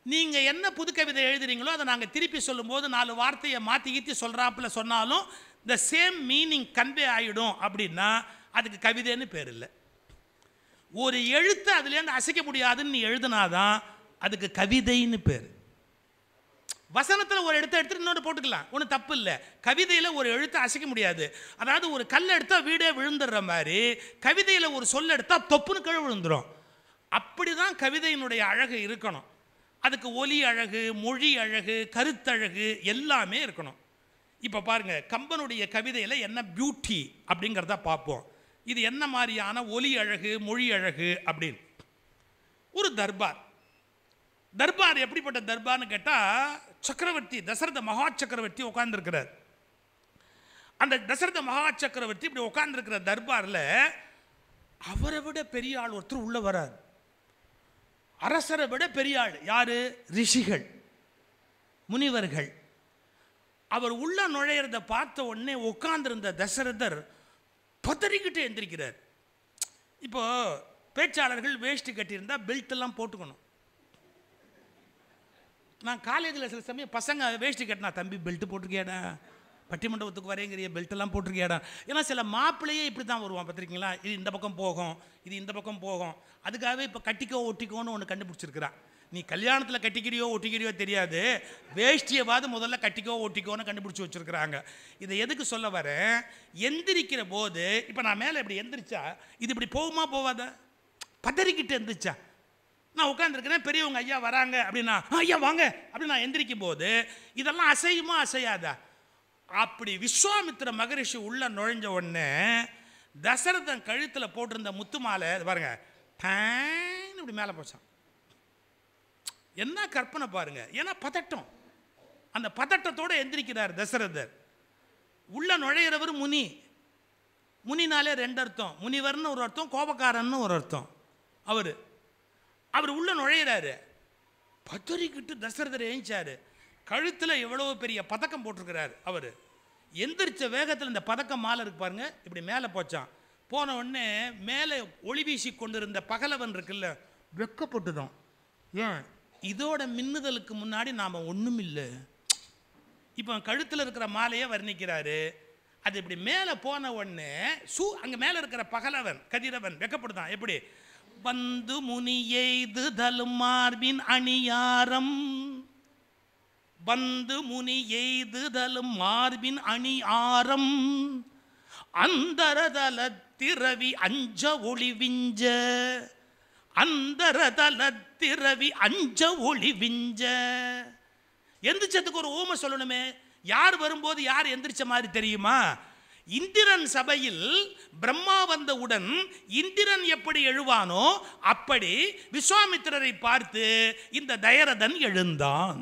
நீங்கள் என்ன புது கவிதை எழுதுறீங்களோ அதை நாங்கள் திருப்பி சொல்லும்போது 4 வார்த்தையை மாற்றி கீற்றி சொல்கிறாப்புல சொன்னாலும் த சேம் மீனிங் கன்வே ஆகிடும். அப்படின்னா அதுக்கு கவிதைன்னு பேர் இல்லை. ஒரு எழுத்து அதுலேருந்து அசைக்க முடியாதுன்னு நீ எழுதுனாதான் அதுக்கு கவிதைன்னு பேர். வசனத்தில் ஒரு எழுத்தை எடுத்துட்டு இன்னொன்று போட்டுக்கலாம், ஒன்றும் தப்பு இல்லை. கவிதையில் ஒரு எழுத்தை அசைக்க முடியாது. அதாவது ஒரு கல் எடுத்தால் வீடே விழுந்துடுற மாதிரி கவிதையில் ஒரு சொல் எடுத்தால் தொப்புன்னு கீழே விழுந்துடும். அப்படி தான் கவிதையினுடைய அழகு இருக்கணும். அதுக்கு ஒலி அழகு, மொழி அழகு, கருத்தழகு எல்லாமே இருக்கணும். இப்போ பாருங்கள், கம்பனுடைய கவிதையில் என்ன பியூட்டி அப்படிங்கிறத பார்ப்போம். இது என்ன மாதிரியான ஒலி அழகு, மொழி அழகு அப்படின்னு. ஒரு தர்பார். தர்பார் எப்படிப்பட்ட தர்பார்னு கேட்டால், சக்கரவர்த்தி தசரத மகா சக்கரவர்த்தி உட்கார்ந்துருக்கிறார். அந்த தசரத மகா சக்கரவர்த்தி இப்படி உட்கார்ந்துருக்கிற தர்பாரில் அவரை விட பெரிய ஆள் ஒருத்தர் உள்ள வரார். அரசரை விட பெரிய ஆள் யாரு? ரிஷிகள், முனிவர்கள். அவர் உள்ள நுழையிறத பார்த்த உடனே உட்கார்ந்திருந்த தசரதர் பதறிக்கிட்டு எந்திரிக்கிறார். இப்போ பேச்சாளர்கள் வேஷ்டி கட்டியிருந்தா பெல்ட் எல்லாம் போட்டுக்கணும். நான் காலேஜில் சில சமயம் பசங்க வேஷ்டி கட்டினா, தம்பி பெல்ட் போட்டிருக்கியாடா, பட்டிமண்டபத்துக்கு வரைங்கிறிய பெல்ட்டெல்லாம் போட்டிருக்கியாடா. ஏன்னா சில மாப்பிள்ளையே இப்படி தான் வருவான், பார்த்துருக்கீங்களா? இது இந்த பக்கம் போகும், இது இந்த பக்கம் போகும். அதுக்காகவே இப்போ கட்டிக்கோ ஒட்டிக்கோன்னு ஒன்று கண்டுபிடிச்சிருக்கிறான். நீ கல்யாணத்தில் கட்டிக்கிறியோ ஒட்டிக்கிறியோ தெரியாது, வேஷ்டியவாது முதல்ல கட்டிக்கோ ஒட்டிக்கோன்னு கண்டுபிடிச்சி வச்சுருக்கிறாங்க. இதை எதுக்கு சொல்ல வரேன்? எந்திரிக்கிற போது இப்போ நான் மேலே இப்படி எந்திரிச்சா இது இப்படி போகுமா போவாதா? பதறிக்கிட்டு எந்திரிச்சா நான் உட்காந்துருக்கிறேன், பெரியவங்க ஐயா வராங்க அப்படின்னா ஐயா வாங்க அப்படின்னு நான் எந்திரிக்கும் போது இதெல்லாம் அசையுமா அசையாதா? அப்படி விஸ்வாமித்திர மகரிஷி உள்ள நுழைஞ்ச உடனே தசரதன் கழுத்தில் போட்டிருந்த முத்து மாலை பாருங்க டேன்னு இப்படி மேலே போச்சான். என்ன கற்பனை பாருங்க. ஏன்னா பதட்டம், அந்த பதட்டத்தோடு எந்திரிக்கிறார் தசரதர். உள்ள நுழையிறவர் முனி. முனினாலே 2 அர்த்தம், முனிவர்னு ஒரு அர்த்தம், கோபக்காரன்னு ஒரு அர்த்தம். அவர் உள்ள நுழையிறாரு. பதறிக்கிட்டு தசரதர் ஏஞ்சாரு. கழுத்தில் எவ்வளவு பெரிய பதக்கம் போட்டிருக்கிறார். அவர் எந்திரிச்ச வேகத்தில் இந்த பதக்கம் மாலை இருக்கு பாருங்க, இப்படி மேலே போச்சான். போன உடனே மேலே ஒளி வீசி கொண்டிருந்த பகலவன் இருக்குல்ல, வெக்கப்பட்டுதான். ஏன்? இதோட மின்னுதலுக்கு முன்னாடி நாம் ஒன்றும் இல்லை. இப்போ கழுத்தில் இருக்கிற மாலையை வர்ணிக்கிறாரு. அது இப்படி மேலே போன உடனே அங்கே மேலே இருக்கிற பகலவன் கதிரவன் வெக்கப்படுதான். எப்படி? வந்து முனி எய்துதலும் மார்பின் அணியாரம், வந்து முனி எய்துதலும் மார்பின் அணியாரம், அந்தரதலத்திரவி அஞ்ச ஒளி விஞ்ச, அந்தரதலத்திரவி அஞ்ச ஒளி விஞ்ச. எந்திரிச்சதுக்கு ஒரு ஊமை சொல்லணுமே. யார் வரும்போது யார் எந்திரிச்ச மாதிரி தெரியுமா? இந்திரன் சபையில் பிரம்மா வந்தவுடன் இந்திரன் எப்படி எழுவானோ அப்படி விஸ்வாமித்திரரை பார்த்து இந்த தயரதன் எழுந்தான்.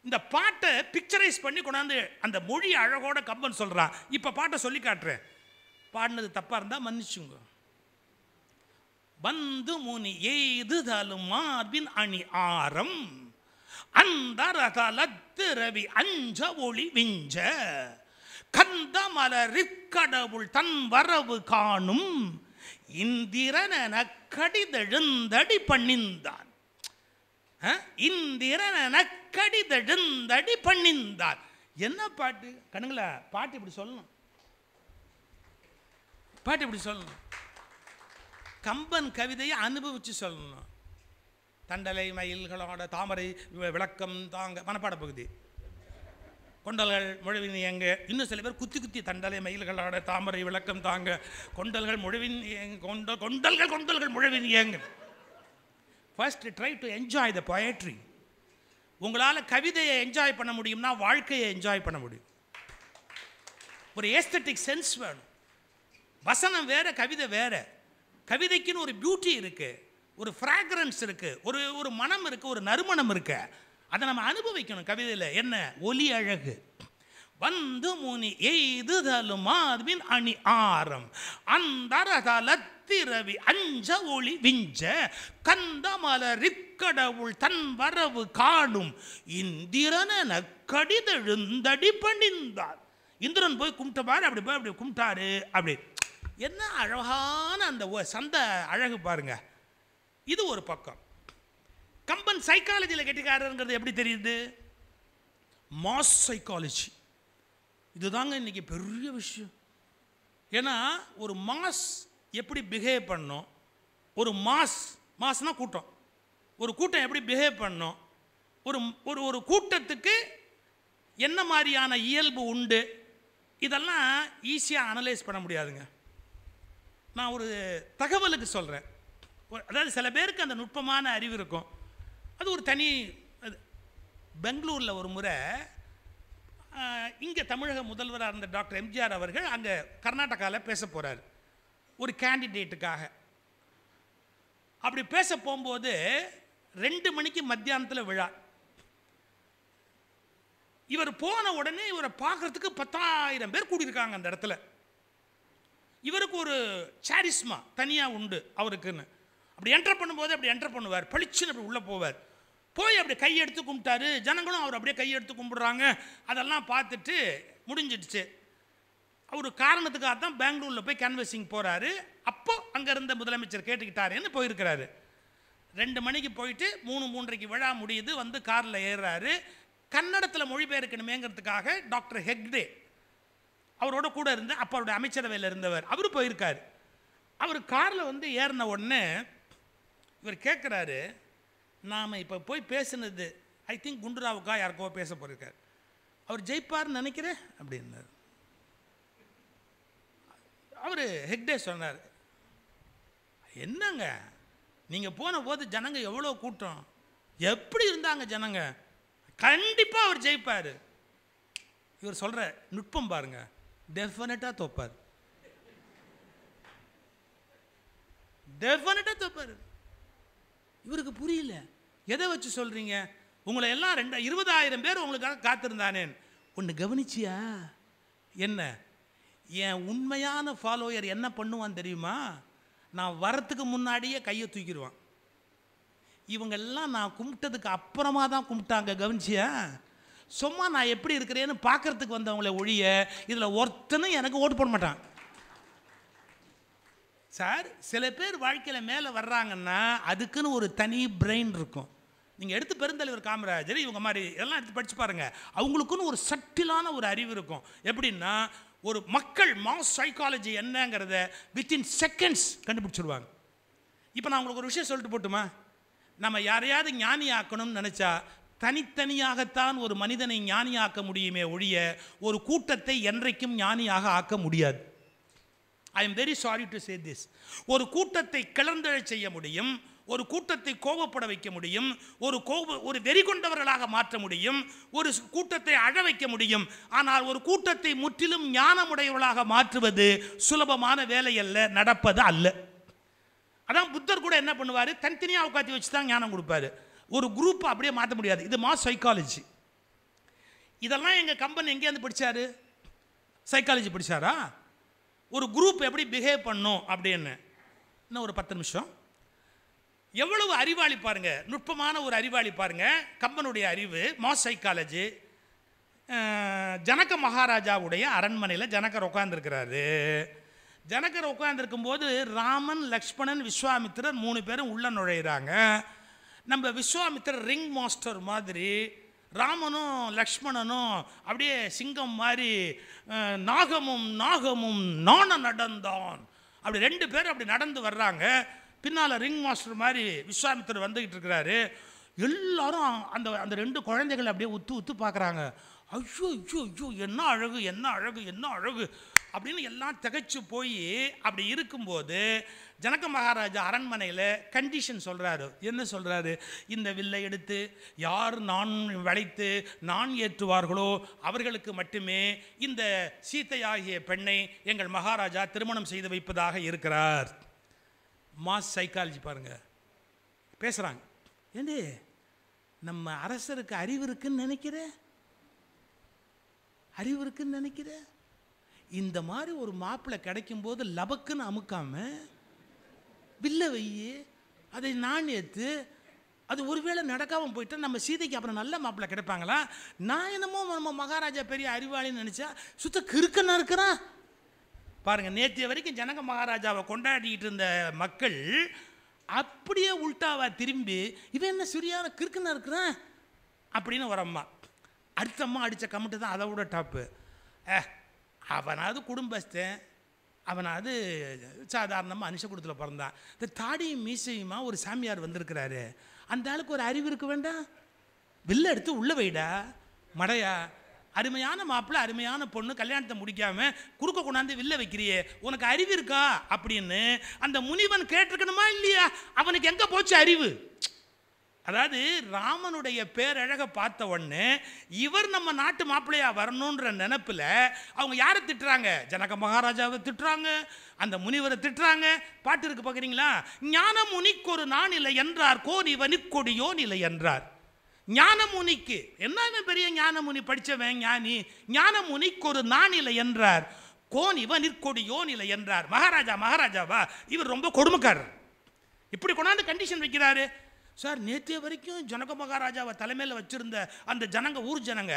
இந்த பாட்டை பிக்சரைஸ் பண்ணி கொண்டாந்து அந்த மொழி அழகோட கம்பன் சொல்றான். இப்ப பாட்டை சொல்லி காட்டுறேன். பாடினது தப்பா இருந்தா மன்னிச்சுங்க. வந்து முனி எய்துதலும் மார்பின் அணி ஆரம் அந்தரதலத்து ரவி அஞ்ச ஒளி விஞ்ச கந்த மலரிற்கடவுள் தன் வரவு காணும் இந்திரன கடிதெழுந்தடி பண்ணிந்தான். இந்திரன கடிதெழுந்தடி பண்ணிந்தான். என்ன பாட்டு கண்ணுங்களா? பாட்டு இப்படி சொல்லணும், பாட்டு இப்படி சொல்லணும். கம்பன் கவிதையை அனுபவிச்சு சொல்லணும். தண்டலை மயில்களோட தாமரை விளக்கம் தாங்க மனப்பாட பகுதி. கொண்டல்கள் முழவின் எங்க, இன்னும் சில பேர் குத்தி குத்தி தண்டலை மயில்களோட தாமரை விளக்கம் தாங்க கொண்டல்கள் முழவின் கொண்டல்கள் கொண்டல்கள் முழவின் ஏங்க. First try to enjoy the poetry. உங்களால் கவிதையை என்ஜாய் பண்ண முடியும்னா வாழ்க்கையை என்ஜாய் பண்ண முடியும். ஒரு ஏஸ்தட்டிக் சென்ஸ் வேணும். வசனம் வேற, கவிதை வேற. கவிதைக்குன்னு ஒரு பியூட்டி இருக்கு, ஒரு ஃப்ராக்ரன்ஸ் இருக்கு, ஒரு மனம் இருக்கு, ஒரு நறுமணம் இருக்கு. அதை நம்ம அனுபவிக்கணும். கவிதையில் என்ன ஒலி அழகு. வந்து முனி எய்துதலும் மார்பின் அணி ஆரம் அந்தரதலத்திரவி அஞ்ச ஒளி விஞ்ச கந்தமலரிற்கடவுள் தன் வரவு காணும் இந்திரன கடிதெழுந்தடி பணிந்தார். இந்திரன் போய் கும்பிட்டபாரு, அப்படி போய் அப்படி கும்பிட்டாரு. அப்படி என்ன அழகான அந்த சந்த அழகு பாருங்க. இது ஒரு பக்கம். கம்பன் சைக்காலஜியில் கெட்டிக்காரங்கிறது எப்படி தெரியுது? Mass psychology. இதுதாங்க இன்னைக்கு பெரிய விஷயம். ஏன்னா ஒரு மாஸ் எப்படி பிஹேவ் பண்ணணும், ஒரு மாஸ்னா கூட்டம், ஒரு கூட்டம் எப்படி பிஹேவ் பண்ணணும், ஒரு கூட்டத்துக்கு என்ன மாதிரியான இயல்பு உண்டு, இதெல்லாம் ஈஸியாக அனலைஸ் பண்ண முடியாதுங்க. நான் ஒரு தகவலுக்கு சொல்கிறேன். அதாவது சில பேருக்கு அந்த நுட்பமான அறிவு இருக்கும், அது ஒரு தனி. பெங்களூரில் ஒரு முறை இங்கே தமிழக முதல்வராக இருந்த டாக்டர் எம்ஜிஆர் அவர்கள் அங்கே கர்நாடகாவில் பேச போகிறார் ஒரு கேண்டிடேட்டுக்காக. அப்படி பேச போகும்போது 2 மணிக்கு மத்தியானத்தில் விழா. இவர் போன உடனே இவரை பார்க்குறதுக்கு 10,000 பேர் கூடியிருக்காங்க அந்த இடத்துல. இவருக்கு ஒரு சாரிஸ்மா தனியாக உண்டு அவருக்குன்னு. அப்படி என்டர் பண்ணும்போது அப்படி என்டர் பண்ணுவார், பளிச்சுன்னு அப்படி உள்ளே போவார். போய் அப்படி கையெடுத்து கும்பிட்டாரு. ஜனங்களும் அவர் அப்படியே கையெடுத்து கும்பிடுறாங்க. அதெல்லாம் பார்த்துட்டு முடிஞ்சிடுச்சு. அவர் காரணத்துக்காக தான் பெங்களூரில் போய் கேன்வசிங் போகிறாரு. அப்போ அங்கே இருந்த முதலமைச்சர் கேட்டுக்கிட்டாருன்னு போயிருக்கிறாரு. 2 மணிக்கு போயிட்டு 3:30க்கு விழா முடியுது. வந்து காரில் ஏறுறாரு. கன்னடத்தில் மொழிபெயர்க்கணுமேங்கிறதுக்காக டாக்டர் ஹெக்டே அவரோட கூட இருந்து அப்போ அவருடைய அமைச்சரவையில் இருந்தவர், அவர் போயிருக்கார். அவர் காரில் வந்து ஏறின உடனே இவர் கேட்குறாரு, நாம் இப்போ போய் பேசுனது ஐ திங்க் குண்டுராவுக்கா யாருக்கோ பேச போயிருக்கார், அவர் ஜெயிப்பார்னு நினைக்கிறேன் அப்படின்னார். அவர் ஹெக்டே சொன்னார், என்னங்க நீங்கள் போன போது ஜனங்க எவ்வளோ கூட்டம், எப்படி இருந்தாங்க ஜனங்க, கண்டிப்பாக அவர் ஜெயிப்பார். இவர் சொல்கிற நுட்பம் பாருங்க, டெஃபினட்டாக தோப்பார், டெஃபினட்டாக தோப்பார். இவருக்கு புரியல, எதை வச்சு சொல்கிறீங்க, உங்களை எல்லாம் 20,000 பேர் உங்களுக்காக காத்திருந்தானேன். ஒன்று கவனிச்சியா? என்ன, என் உண்மையான ஃபாலோயர் என்ன பண்ணுவான் தெரியுமா? நான் வரத்துக்கு முன்னாடியே கையை தூக்கிடுவான். இவங்கெல்லாம் நான் கும்பிட்டதுக்கு அப்புறமா தான் கும்பிட்டாங்க, கவனிச்சியா? சும்மா நான் எப்படி இருக்கிறேன்னு பார்க்கறதுக்கு வந்தவங்கள ஒழிய இதில் ஒருத்தனும் எனக்கு ஓட்டு போட மாட்டான். சார், சில பேர் வாழ்க்கையில் மேலே வர்றாங்கன்னா அதுக்குன்னு ஒரு தனி பிரெயின் இருக்கும். நீங்கள் எடுத்து பெருந்தலைவர் காமராஜர் இவங்க மாதிரி எல்லாம் எடுத்து படித்து பாருங்கள், அவங்களுக்குன்னு ஒரு சட்டிலான ஒரு அறிவு இருக்கும். எப்படின்னா ஒரு மக்கள் மாஸ் சைக்காலஜி என்னங்கிறத வித்தின் செகண்ட்ஸ் கண்டுபிடிச்சிடுவாங்க. இப்போ நான் உங்களுக்கு ஒரு விஷயம் சொல்லிட்டு போட்டுமா, நம்ம யாரையாவது ஞானி ஆக்கணும்னு நினச்சா தனித்தனியாகத்தான் ஒரு மனிதனை ஞானியாக்க முடியுமே ஒழிய ஒரு கூட்டத்தை என்றைக்கும் ஞானியாக ஆக்க முடியாது. I am very sorry to say this. ஒரு கூட்டத்தை கிளர்ந்தெழச் செய்ய முடியும், ஒரு கூட்டத்தை கோபப்பட வைக்க முடியும், ஒரு வெறி கொண்டவர்களாக மாற்ற முடியும், ஒரு கூட்டத்தை அழ வைக்க முடியும். ஆனால் ஒரு கூட்டத்தை முற்றிலும் ஞானமுடையவர்களாக மாற்றுவது சுலபமான வேலை அல்ல, நடப்பது அல்ல. அதான் புத்தர் கூட என்ன பண்ணுவார், தனித்தனியாக உட்காந்து வச்சு தான் ஞானம் கொடுப்பாரு. ஒரு குரூப்பை அப்படியே மாற்ற முடியாது. இது மாஸ் சைக்காலஜி. இதெல்லாம் எங்கள் கம்பன் எங்கேருந்து படித்தார்? சைக்காலஜி படித்தாரா? ஒரு குரூப் எப்படி பிஹேவ் பண்ணும் அப்படின்னு. இன்னும் ஒரு 10 நிமிஷம். எவ்வளவு அறிவாளி பாருங்க, நுட்பமான ஒரு அறிவாளி பாருங்க. கம்பனுடைய அறிவு, மாஸ் சைக்காலஜி. ஜனக மகாராஜாவுடைய அரண்மனையில் ஜனகர் உட்கார்ந்துருக்கிறாரு. ஜனகர் உட்கார்ந்துருக்கும் போது ராமன், லக்ஷ்மணன், விஸ்வாமித்திரர் 3 பேரும் உள்ள நுழையிறாங்க. நம்ம விஸ்வாமித்திரர் ரிங் மாஸ்டர் மாதிரி, ராமனும் லக்ஷ்மணனும் அப்படியே சிங்கம் மாதிரி நாகமும் நாகமும் நாண நடந்தான் அப்படி 2 பேர் அப்படி நடந்து வர்றாங்க. பின்னால் ரிங் மாஸ்டர் மாதிரி விஸ்வாமித்திரர் வந்துக்கிட்டு இருக்கிறாரு. எல்லாரும் அந்த அந்த 2 குழந்தைகள் அப்படியே உத்து பார்க்குறாங்க. ஐயோ ஐயோ ஐயோ, என்ன அழகு என்ன அழகு என்ன அழகு அப்படின்னு எல்லாம் திகைச்சு போய் அப்படி இருக்கும்போது ஜனக மகாராஜா அரண்மனையில் கண்டிஷன் சொல்கிறாரு. என்ன சொல்கிறாரு? இந்த வில்லை எடுத்து யார் நான் வளைத்து நான் ஏற்றுவார்களோ அவர்களுக்கு மட்டுமே இந்த சீதையாகிய பெண்ணை எங்கள் மகாராஜா திருமணம் செய்து வைப்பதாக இருக்கிறார். மாஸ் சைக்காலஜி பாருங்க, பேசுகிறாங்க. ஏண்டி நம்ம அரசருக்கு அறிவு இருக்குன்னு நினைக்கிற, அறிவு இருக்குன்னு நினைக்கிற, இந்த மாதிரி ஒரு மாப்பிள்ளை கிடைக்கும் போது லபக்குன்னு அமுக்காம வில்ல வையி, அதை நான் ஏற்று, அது ஒருவேளை நடக்காமல் போயிட்டா நம்ம சீதைக்கு அப்புறம் நல்ல மாப்பிள்ளை கிடைப்பாங்களா? நான் என்னமோ நம்ம மகாராஜா பெரிய அறிவாளின்னு நினச்சா சுத்த கிறுக்கனா இருக்கிறான் பாருங்க. நேற்றைய வரைக்கும் ஜனக மகாராஜாவை கொண்டாடிட்டு இருந்த மக்கள் அப்படியே உல்டாவா திரும்பி இவன் என்ன சரியான கிறுக்கனா இருக்கிறான் அப்படின்னு ஒரு அம்மா. அடுத்த அம்மா அடித்த கமெண்ட்டு தான் அதை விட டாப்பு. அவனாவது குடும்பஸ்தன், அவனாவது சாதாரணமாக மனுஷ குடும்பத்தில் பிறந்தான். இந்த தாடியும் மீசையுமா ஒரு சாமியார் வந்திருக்கிறாரு, அந்த ஆளுக்கு ஒரு அறிவு இருக்க வேண்டாம்? வில்ல எடுத்து உள்ள வைடா மடையா. அருமையான மாப்பிள்ளை அருமையான பொண்ணு கல்யாணத்தை முடிக்காம குறுக்க கொண்டாந்து வில்ல வைக்கிறியே, உனக்கு அறிவு இருக்கா அப்படின்னு அந்த முனிவன் கேட்டிருக்கணுமா இல்லையா? அவனுக்கு எங்கே போச்சு அறிவு? அதாவது ராமனுடைய பேரழகை பார்த்த உடனே இவர் நம்ம நாட்டு மாப்பிள்ளையா வரணுன்ற நினைப்பில் அவங்க யாரை திட்டுறாங்க? ஜனக மகாராஜாவை திட்டுறாங்க, அந்த முனிவரை திட்டுறாங்க. பாட்டு இருக்கு பார்க்குறீங்களா? ஞானமுனிக்கு ஒரு நான் இல்லை என்றார், கோன் இவனுக்கொடியோ இல்லை என்றார். ஞானமுனிக்கு என்ன பெரிய ஞானமுனி, படித்தவன் ஞானி, ஞானமுனிக்கு ஒரு நான் இல்லை என்றார், கோன் இவனிற்கொடியோ இல்லை என்றார். மகாராஜாவா இவர் ரொம்ப கொடுமைக்காரர், இப்படி கொண்டாந்து கண்டிஷன் வைக்கிறாரு. சார் நேற்றைய வரைக்கும் ஜனக மகாராஜாவை தலைமையில் வச்சிருந்த அந்த ஜனங்க, ஊர் ஜனங்க,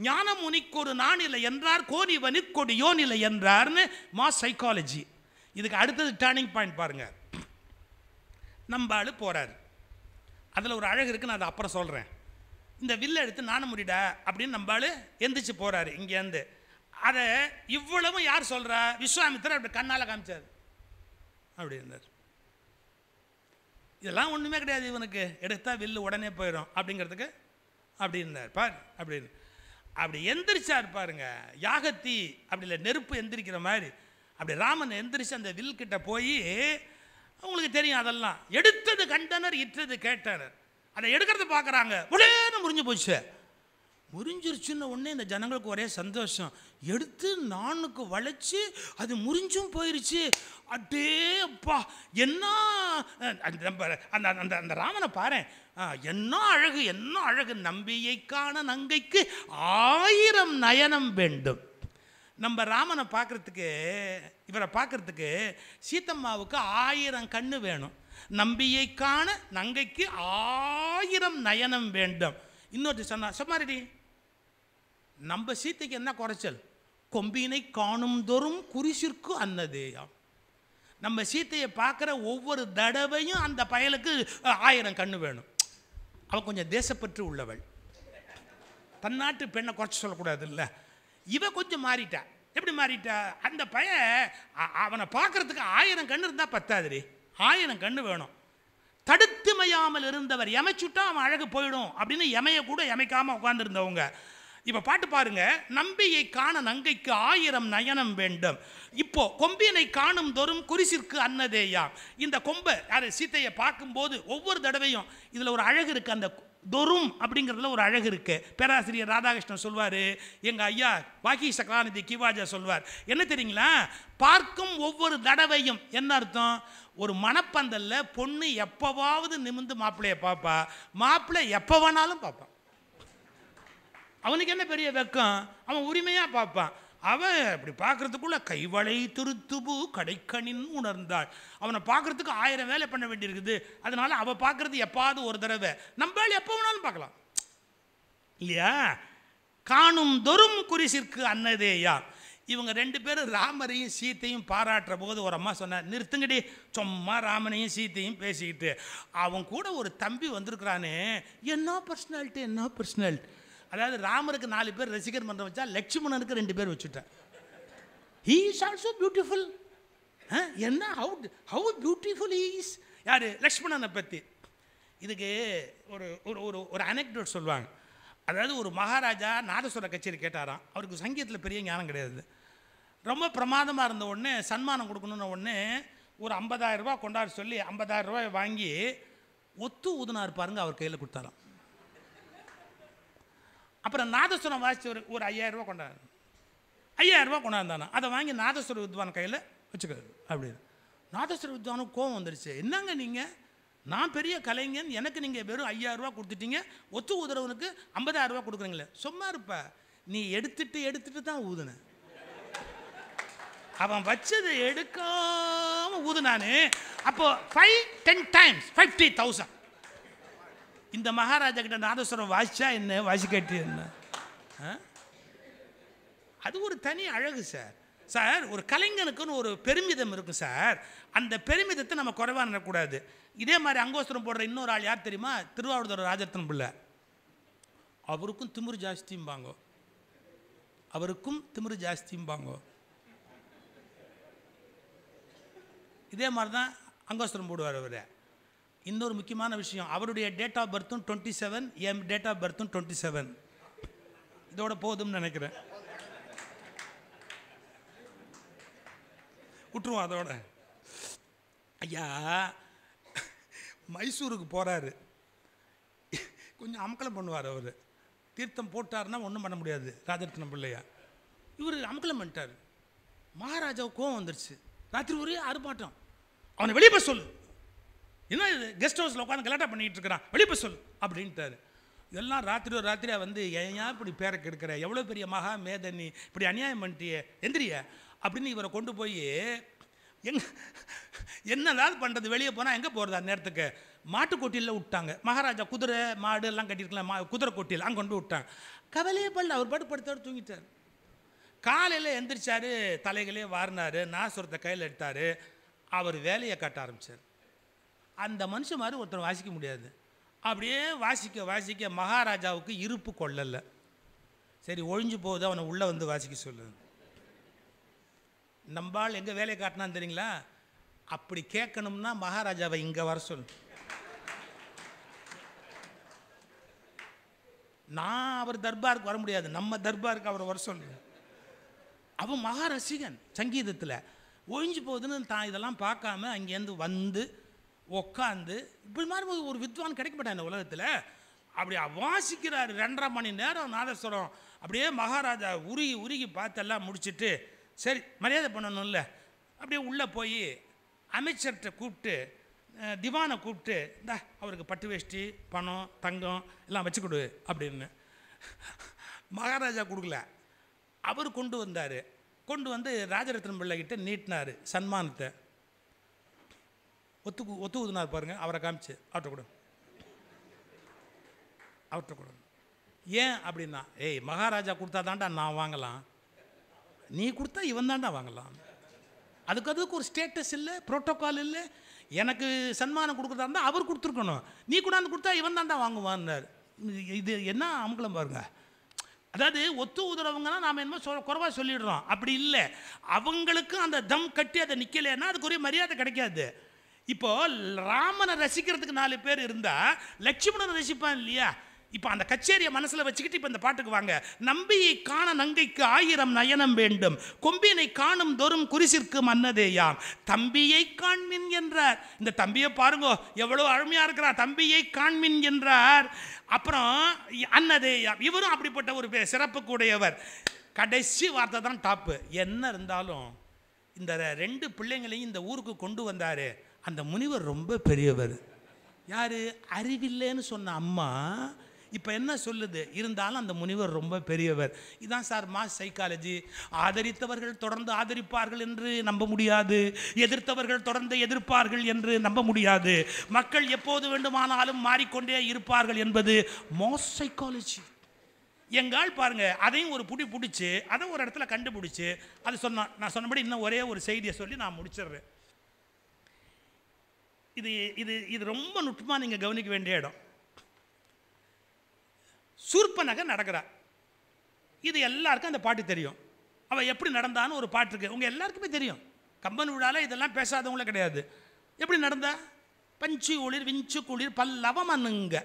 ஞானமுனிக்கு ஒரு நான் இல்லை என்றார், கோன் இவனிற்கொடியோ இல்லை என்றார்னு மாஸ் சைக்காலஜி. இதுக்கு அடுத்தது டேர்னிங் பாயிண்ட் பாருங்க. நம்ம ஆளு போறாரு, அதில் ஒரு அழகு இருக்குன்னு அதை அப்புறம் சொல்கிறேன். இந்த வில்லை எடுத்து நாண முடிடா அப்படின்னு நம்ம ஆளு எந்திரிச்சு போறாரு இங்கேருந்து. அதை இவ்வளவும் யார் சொல்கிறா? விஸ்வாமித்திரர் அப்படி கண்ணால் காமிச்சார். அப்படி இருந்தார். இதெல்லாம் ஒன்றுமே கிடையாது இவனுக்கு, எடுத்தா வில்லு உடனே போயிடும் அப்படிங்கிறதுக்கு அப்படி இருந்தார் பார். அப்படி எந்திரிச்சார் பாருங்க. யாகத்தி அப்படி இல்லை, நெருப்பு எந்திரிக்கிற மாதிரி அப்படி ராமன் எந்திரிச்சு அந்த வில் கிட்ட போய், உங்களுக்கு தெரியும் அதெல்லாம், எடுத்தது கண்டனர் இற்றது கேட்டனர். அதை எடுக்கிறத பார்க்குறாங்க, உடனே முறிஞ்சு போச்சு. முறிஞ்சிருச்சுன்னு உடனே இந்த ஜனங்களுக்கு ஒரே சந்தோஷம். எடுத்து நானுக்கு வளைச்சி அது முறிஞ்சும் போயிருச்சு. அட்டே அப்பா, என்ன அந்த அந்த ராமனை பாரு, என்ன அழகு என்ன அழகு. நம்பியை காண நங்கைக்கு 1000 நயனம் வேண்டும். நம்ம ராமனை பார்க்குறதுக்கு, இவரை பார்க்குறதுக்கு சீத்தம்மாவுக்கு 1000 கண்ணு வேணும். நம்பியை காண நங்கைக்கு 1000 நயனம் வேண்டும். இன்னொரு சொன்னா சொன்னாரடி, நம்ம சீத்தைக்கு என்ன குறைச்சல்? கொம்பினை காணும் தோறும் குறிசிற்கு அன்னதேயாம். நம்ம சீத்தையை பார்க்குற ஒவ்வொரு தடவையும் அந்த பயலுக்கு 1000 கண்ணு வேணும். அவள் கொஞ்சம் தேசப்பற்று உள்ளவள், தன்னாட்டு பெண்ணை குறைச்சி சொல்லக்கூடாது இல்லை. இவ கொஞ்சம் மாறிட்டா. எப்படி மாறிட்டா? அந்த பையன் அவனை பார்க்கறதுக்கு 1000 கண்ணு இருந்தால் பத்தாதுரி, 1000 கண்ணு வேணும். தடுத்துமையாமல் இருந்தவர் எமைச்சுட்டா அவன் அழகு போயிடும் அப்படின்னு எமைய கூட எமைக்காமல் உட்கார்ந்துருந்தவங்க. இப்போ பாட்டு பாருங்க. நம்பியை காண நங்கைக்கு 1000 நயனம் வேண்டும். இப்போ கொம்பினை காணும் தோறும் குறிசிற்கு அன்னதேயாம். இந்த கொம்பை யார் சீத்தையை பார்க்கும்போது ஒவ்வொரு தடவையும் இதில் ஒரு அழகு இருக்குது. அந்த தொரும் அப்படிங்கிறதுல ஒரு அழகு இருக்கு. பேராசிரியர் ராதாகிருஷ்ணன் சொல்வார், எங்கள் ஐயா பாக்கி சக்கராநிதி கிவாஜா சொல்வார், என்ன தெரியுங்களா? பார்க்கும் ஒவ்வொரு தடவையும் என்ன அர்த்தம்? ஒரு மணப்பந்தல்ல பொண்ணு எப்போவாவது நிமிந்து மாப்பிள்ளையை பார்ப்பா, மாப்பிள்ளை எப்போ வேணாலும் பார்ப்பான். அவனுக்கு என்ன பெரிய வெக்கம்? அவன் உரிமையாக பார்ப்பான். அவன் அப்படி பார்க்கறதுக்குள்ள கைவளை திருத்துபு கடைக்கணின் உணர்ந்தாள். அவனை பார்க்கறதுக்கு 1000 வேலை பண்ண வேண்டியிருக்குது. அதனால அவள் பார்க்கறது எப்பாவது ஒரு தடவை, நம்ம எப்போ வேணாலும் பார்க்கலாம் இல்லையா? காணும் தொரும் குறிசிற்கு அன்னதேயா. இவங்க 2 பேரும் ராமரையும் சீத்தையும் பாராட்டுற போது ஒரு அம்மா சொன்னார், நிறுத்துங்கடி, சும்மா ராமனையும் சீத்தையும் பேசிக்கிட்டு. அவன் கூட ஒரு தம்பி வந்திருக்கிறானே, என்ன பர்சனாலிட்டி, என்ன பர்சனாலிட்டி. அதாவது ராமருக்கு 4 பேர் ரசிகர் மன்றம் வச்சா, லட்சுமணனுக்கு 2 பேர் வச்சுட்டேன். He is also beautiful. என்ன ஹவு பியூட்டிஃபுல் ஹீ இஸ். யார்? லக்ஷ்மணனை பற்றி. இதுக்கு ஒரு ஒரு ஒரு அனெக்டோட் சொல்லுவாங்க. அதாவது ஒரு மகாராஜா நாதஸ்வர கச்சேரி கேட்டாராம். அவருக்கு சங்கீதத்தில் பெரிய ஞானம் கிடையாது. ரொம்ப பிரமாதமாக இருந்த உடனே சன்மானம் கொடுக்கணுன்ன உடனே ஒரு 50,000 ரூபா கொண்டாட சொல்லி 50,000 ரூபாய் வாங்கி ஒத்து ஊதுனார் பாருங்க, அவர் கையில் கொடுத்தாராம். அப்புறம் நாதஸ்வரம் வாசிச்சு ஒரு 5,000 ரூபா கொண்டாடு, 5,000 ரூபா கொண்டாந்தானா, அதை வாங்கி நாதஸ்வர வித்வான் கையில் வச்சுக்கிறது. அப்படின்னு நாதஸ்வர வித்வானுக்கு கோவம் வந்துடுச்சு. என்னங்க நீங்கள், நான் பெரிய கலைஞன், எனக்கு நீங்கள் வெறும் 5,000 ரூபா கொடுத்துட்டீங்க, ஒத்து ஊதுறவனுக்கு 50,000 ரூபா கொடுக்குறீங்களே, சும்மா இருப்ப, நீ எடுத்துட்டு தான் ஊதுன. அவன் வச்சதை எடுக்காம ஊதுனானே. அப்போ 5-10 times 50,000. இந்த மகாராஜா கிட்ட நாதஸ்வரம் வாசிச்சா என்ன, வாசிக்கட்டி என்ன, அது ஒரு தனி அழகு சார். சார், ஒரு கலைஞனுக்குன்னு ஒரு பெருமிதம் இருக்கும் சார். அந்த பெருமிதத்தை நம்ம குறைவா நினைக்கக்கூடாது. இதே மாதிரி அங்கோஸ்திரம் போடுற இன்னொரு ஆள் யார் தெரியுமா? திருவாவூர் ராஜரத்னம் பிள்ளை. அவருக்கும் திமிரு ஜாஸ்திம்பாங்க, அவருக்கும் திமிரு ஜாஸ்திம்பாங்க. இதே மாதிரி தான் அங்கோஸ்திரம் போடுவார் அவர். இன்னொரு முக்கியமான விஷயம், அவருடைய டேட் ஆஃப் பர்த்தும் 27, என் டேட் ஆஃப் பர்த்தும் 27. இதோட போதும்னு நினைக்கிறேன், விட்டுருவோம் அதோட. ஐயா மைசூருக்கு போகிறாரு, கொஞ்சம் அமக்கலம் பண்ணுவார் அவர். தீர்த்தம் போட்டார்னா ஒன்றும் பண்ண முடியாது ராஜரத்னம் பிள்ளையா. இவர் அமக்கலம் பண்ணிட்டார். மகாராஜாவுக்கு கோவம் வந்துருச்சு. ராத்திரி ஒரே ஆர்ப்பாட்டம். அவனை வெளியே போய் சொல்லு, என்ன இது கெஸ்ட் ஹவுஸில் உட்காந்து கலாட்டா பண்ணிகிட்டு இருக்கிறான், வெளியே போய் சொல்லு அப்படின்ட்டாரு. எல்லாம் ராத்திரியாக வந்து ஏன் இப்படி பேரை கெடுக்கிற, எவ்வளோ பெரிய மகா மேதனி, இப்படி அநியாயம் பண்ணிட்டியே, எந்திரிய அப்படின்னு இவரை கொண்டு போய் என்னதாவது பண்ணுறது, வெளியே போனால் எங்கே போகிறது அந்த நேரத்துக்கு, மாட்டுக்கொட்டியில் விட்டாங்க. மகாராஜா குதிரை மாடு எல்லாம் கட்டியிருக்கலாம், குதிரை கொட்டியில் அங்கே கொண்டு விட்டாங்க. கவலையே பண்ணல, அவர் பாட்டு படுத்தாரு, தூங்கிட்டார். காலையில் எந்திரிச்சார், தலைகளே வாரினார், நாசுரத்தை கையில் எடுத்தார், அவர் வேலையை காட்ட ஆரம்பித்தார். அந்த மனுஷன் மாதிரி ஒருத்தர் வாசிக்க முடியாது. அப்படியே வாசிக்க மகாராஜாவுக்கு இருப்பு கொள்ளலை. சரி ஒழிஞ்சு போகுது, அவனை உள்ளே வந்து வாசிக்க சொல்லு. நம்பால் எங்கே வேலையை காட்டினான்னு தெரியுங்களா? அப்படி கேட்கணும்னா மகாராஜாவை இங்கே வர சொல்லு. நான் அவர் தர்பாருக்கு வர முடியாது, நம்ம தர்பாருக்கு அவர் வர சொல்லு. அவன் மகா ரசிகன் சங்கீதத்தில். ஒழிஞ்சு போகுதுன்னு தான் இதெல்லாம் பார்க்காம அங்கேருந்து வந்து உக்காந்து, இப்படி மாதிரி ஒரு வித்வான் கிடைக்க மாட்டான் இந்த உலகத்தில். அப்படி வாசிக்கிறார் 2.5 மணி நேரம் நாதஸ்வரம். அப்படியே மகாராஜா உருகி பார்த்தெல்லாம் முடிச்சுட்டு, சரி மரியாதை பண்ணணும்ல, அப்படியே உள்ளே போய் அமைச்சர்கிட்ட கூப்பிட்டு, திவானை கூப்பிட்டு, இந்த அவருக்கு பட்டு வேஷ்டி பணம் தங்கம் எல்லாம் வச்சு கொடு அப்படின்னு. மகாராஜா கொடுக்கல, அவர் கொண்டு வந்தார். கொண்டு வந்து ராஜரத்னம் பிள்ளைகிட்ட நீட்டினார் சன்மானத்தை. ஒத்து ஊதுனார் பாருங்க, அவரை காமிச்சு அவர்கிட்ட கொடு. ஏன் அப்படின்னா, ஏய் மகாராஜா கொடுத்தா தாண்டா நான் வாங்கலாம், நீ கொடுத்தா இவன் தாண்டா வாங்கலாம். அதுக்கு ஒரு ஸ்டேட்டஸ் இல்லை, ப்ரோட்டோக்கால் இல்லை. எனக்கு சன்மானம் கொடுக்குறதா இருந்தால் அவர் கொடுத்துருக்கணும், நீ கொண்டாந்து கொடுத்தா இவன் தாண்டா வாங்குவான்னார். இது என்ன அமங்கலம் பாருங்க. அதாவது ஒத்து ஊதுறவங்கன்னா நாம் என்னமோ குறைவாக சொல்லிடுறோம், அப்படி இல்லை. அவங்களுக்கு அந்த தம் கட்டி அதை நிற்கலைன்னா அதுக்கு ஒரே மரியாதை கிடைக்காது. இப்போ ராமனை ரசிக்கிறதுக்கு 4 பேர் இருந்தால் லட்சுமணனை ரசிப்பான் இல்லையா? இப்போ அந்த கச்சேரியை மனசில் வச்சுக்கிட்டு இப்போ இந்த பாட்டுக்கு வாங்க. நம்பியை காண நங்கைக்கு 1000 நயனம் வேண்டும், கொம்பினை காணும் தோறும் குறிசிற்கு மன்னதேயாம், தம்பியை காண்மின் என்றார். இந்த தம்பியை பாருங்க எவ்வளோ அருமையாக இருக்கிறார், தம்பியை காண்மின் என்றார். அப்புறம் அன்னதேயாம், இவரும் அப்படிப்பட்ட ஒரு சிறப்புக்கு உடையவர். கடைசி வார்த்தை தான் டாப்பு. என்ன இருந்தாலும் இந்த 2 பிள்ளைங்களையும் இந்த ஊருக்கு கொண்டு வந்தார் அந்த முனிவர் ரொம்ப பெரியவர். யார்? அறிவில்லைன்னு சொன்ன அம்மா இப்போ என்ன சொல்லுது? இருந்தாலும் அந்த முனிவர் ரொம்ப பெரியவர். இதான் சார் மாஸ் சைக்காலஜி. ஆதரித்தவர்கள் தொடர்ந்து ஆதரிப்பார்கள் என்று நம்ப முடியாது, எதிர்த்தவர்கள் தொடர்ந்து எதிர்ப்பார்கள் என்று நம்ப முடியாது. மக்கள் எப்போது வேண்டுமானாலும் மாறிக்கொண்டே இருப்பார்கள் என்பது மாஸ் சைக்காலஜி. எங்கால் பாருங்க, அதையும் ஒரு பிடிச்சி அதை ஒரு இடத்துல கண்டுபிடிச்சி அது சொன்னான். நான் சொன்னபடி இன்னும் ஒரே ஒரு செய்தியை சொல்லி நான் முடிச்சிடுறேன். இது இது இது ரொம்ப நுட்பமாக நீங்கள் கவனிக்க வேண்டிய இடம். சூர்பனகை நடக்கிறா. இது எல்லாருக்கும் அந்த பாட்டு தெரியும். அவள் எப்படி நடந்தான்னு ஒரு பாட்டு இருக்கு, உங்கள் எல்லாருக்குமே தெரியும். கம்பன் விழாவில் இதெல்லாம் பேசாதவங்களே கிடையாது. எப்படி நடந்தா? பஞ்சு ஒளிர் விஞ்சு குளிர் பல்லவம் அணுங்க.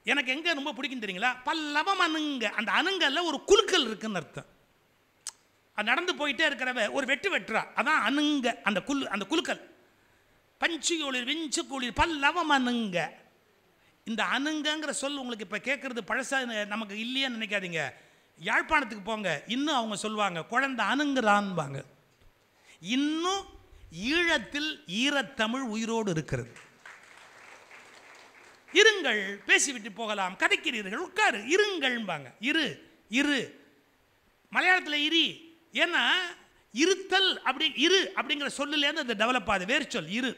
எனக்கு எங்கே ரொம்ப பிடிக்கும் தெரியுங்களா? பல்லவம் அணுங்க. அந்த அணுங்கல்ல ஒரு குலுக்கல் இருக்குன்னு அர்த்தம். அது நடந்து போயிட்டே இருக்கிறவ ஒரு வெட்டுறா, அதான் அணுங்க. அந்த குலுக்கல். பஞ்சு ஒளிர் விஞ்சு குளிர் பல்லவம் அணுங்க. இந்த அணுங்கிற சொல் உங்களுக்கு இப்போ கேட்குறது பழசா நமக்கு இல்லையான்னு நினைக்காதீங்க. யாழ்ப்பாணத்துக்கு போங்க, இன்னும் அவங்க சொல்லுவாங்க குழந்தை அணுங்குறான்பாங்க. இன்னும் ஈழத்தில் ஈரத்தமிழ் உயிரோடு இருக்கிறது. இருங்கள், பேசிவிட்டு போகலாம், கதைக்கிறீர்கள், உட்காரு, இருங்கள்பாங்க. இரு மலையாளத்தில் இரி. ஏன்னா இருத்தல் அப்படி இரு அப்படிங்கிற சொல்லுலேருந்து அது டெவலப் ஆகுது. வேறு சொல் இரு.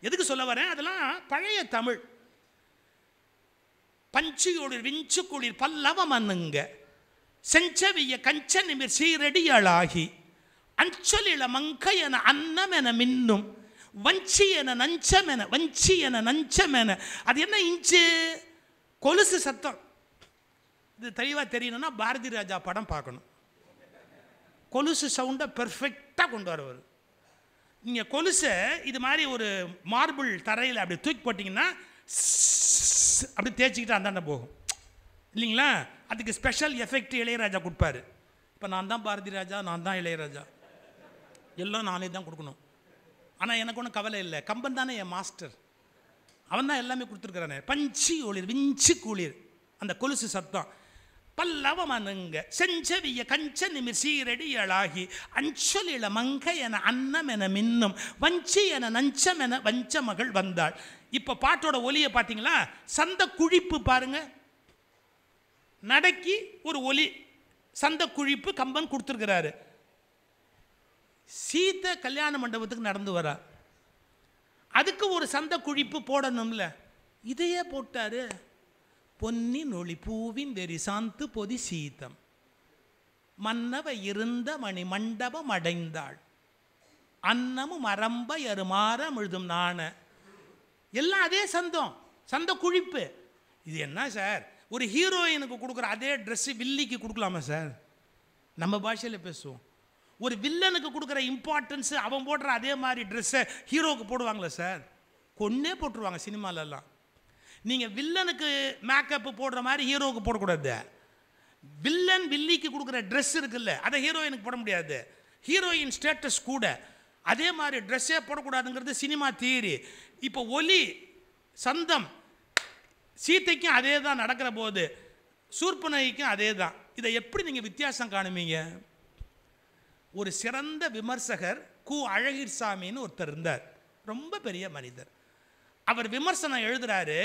எதுக்கு சொல்ல வரேன்? அதெல்லாம் பழைய தமிழ். பஞ்சியோடு விஞ்சு குளிர் பல்லவம் அணுங்க செஞ்சவிய கஞ்ச நிமிர் சீரடியளாகி அஞ்சலில மங்கையன அன்னமென மின்னும் வஞ்சியன நஞ்சமென. அது என்ன இஞ்சு? கொலுசு சத்தம். இது தெளிவாக தெரியணும்னா பாரதி ராஜா படம் பார்க்கணும். கொலுசு சவுண்டை பெர்ஃபெக்டாக கொண்டு வரவர். நீங்கள் கொலுசை இது மாதிரி ஒரு மார்பிள் தரையில் அப்படி தூக்கி போட்டிங்கன்னா அப்படி தேய்ச்சிக்கிட்டு அந்தாண்ட போகும் இல்லைங்களா? அதுக்கு ஸ்பெஷல் எஃபெக்ட் இளையராஜா கொடுப்பாரு. இப்போ நான் தான் பாரதி ராஜா, நான் தான் இளையராஜா, எல்லாம் நானே தான் கொடுக்கணும். ஆனால் எனக்கு ஒன்றும் கவலை இல்லை, கம்பன் தானே என் மாஸ்டர், அவன் தான் எல்லாமே கொடுத்துருக்குறானே. பஞ்சி ஒளிர் விஞ்சு குளிர் அந்த கொலுசு சத்தம். பல்லவம் அணுங்க செஞ்சவிய கஞ்ச நிமிர் சீரடியளாகி அஞ்சொலில மங்கையன அன்னமென மின்னும் வஞ்சியன நஞ்சமென வஞ்ச மகள் வந்தாள். இப்போ பாட்டோட ஒலியை பார்த்தீங்களா? சந்த குழிப்பு பாருங்க, நடக்கி ஒரு ஒலி, சந்த குழிப்பு கம்பன் கொடுத்துருக்கிறாரு. சீதை கல்யாண மண்டபத்துக்கு நடந்து வரா, அதுக்கு ஒரு சந்த குழிப்பு போடணும்ல, இதையே போட்டாரு. பொன்னி நொழி பூவின் வெறி சாந்து பொதி சீதம் மன்னவ இருந்த மணி மண்டபம் அடைந்தாள் அன்னமும் அரம்ப எருமாற முழுதும் நாண. எல்லாம் அதே சந்தம், சந்த குழிப்பு. இது என்ன சார்? ஒரு ஹீரோயினுக்கு கொடுக்குற அதே ட்ரெஸ்ஸு வில்லிக்கு கொடுக்கலாமா சார்? நம்ம பாஷையில் பேசுவோம். ஒரு வில்லனுக்கு கொடுக்குற இம்பார்ட்டன்ஸு அவன் போடுற அதே மாதிரி ட்ரெஸ்ஸை ஹீரோவுக்கு போடுவாங்களா சார்? கொன்னே போட்டுருவாங்க சினிமாலெல்லாம். நீங்கள் வில்லனுக்கு மேக்கப்பு போடுற மாதிரி ஹீரோவுக்கு போடக்கூடாது. வில்லன் வில்லிக்கு கொடுக்குற ட்ரெஸ் இருக்குல்ல, அதை ஹீரோயினுக்கு போட முடியாது. ஹீரோயின் ஸ்டேட்டஸ் கூட அதே மாதிரி ட்ரெஸ்ஸே போடக்கூடாதுங்கிறது சினிமா தியரி. இப்போ ஒலி சந்தம் சீத்தைக்கும் அதே தான் நடக்கிற போது, சூர்பனகைக்கும் அதே தான். இதை எப்படி நீங்கள் வித்தியாசம் காணுவீங்க? ஒரு சிறந்த விமர்சகர் கு அழகிர்சாமின்னு ஒருத்தர் இருந்தார், ரொம்ப பெரிய மனிதர். அவர் விமர்சனம் எழுதுறாரு,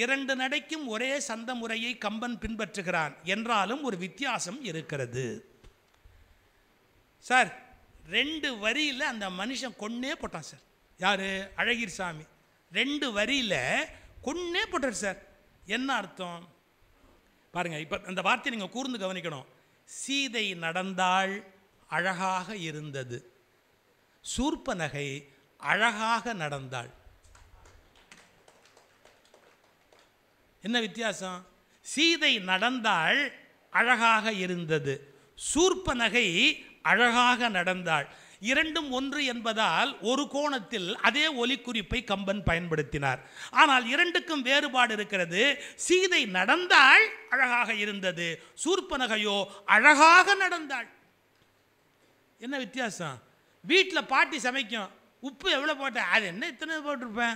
2 நடைக்கும் ஒரே சந்த முறையை கம்பன் பின்பற்றுகிறான், என்றாலும் ஒரு வித்தியாசம் இருக்கிறது. சார் 2 வரியில் அந்த மனுஷன் கொன்னே போட்டான் சார். யாரு? அழகிர்சாமி. 2 வரியில் கொன்னே போட்டார் சார். என்ன அர்த்தம் பாருங்க. இப்போ அந்த வார்த்தையை நீங்கள் கூர்ந்து கவனிக்கணும். சீதை நடந்தாள், அழகாக இருந்தது. சூர்பனகை அழகாக நடந்தாள். என்ன வித்தியாசம்? சீதை நடந்தாள், அழகாக இருந்தது. சூர்பனகை அழகாக நடந்தாள். இரண்டும் ஒன்று என்பதால் ஒரு கோணத்தில் அதே ஒலிக்குறிப்பை கம்பன் பயன்படுத்தினார். ஆனால் இரண்டுக்கும் வேறுபாடு இருக்கிறது. சீதை நடந்தாள், அழகாக இருந்தது. சூர்பனகையோ அழகாக நடந்தாள். என்ன வித்தியாசம்? வீட்டில் பாட்டி சமைக்கும், உப்பு எவ்வளோ போட்டேன், அது என்ன இத்தனை போட்டிருப்பேன்.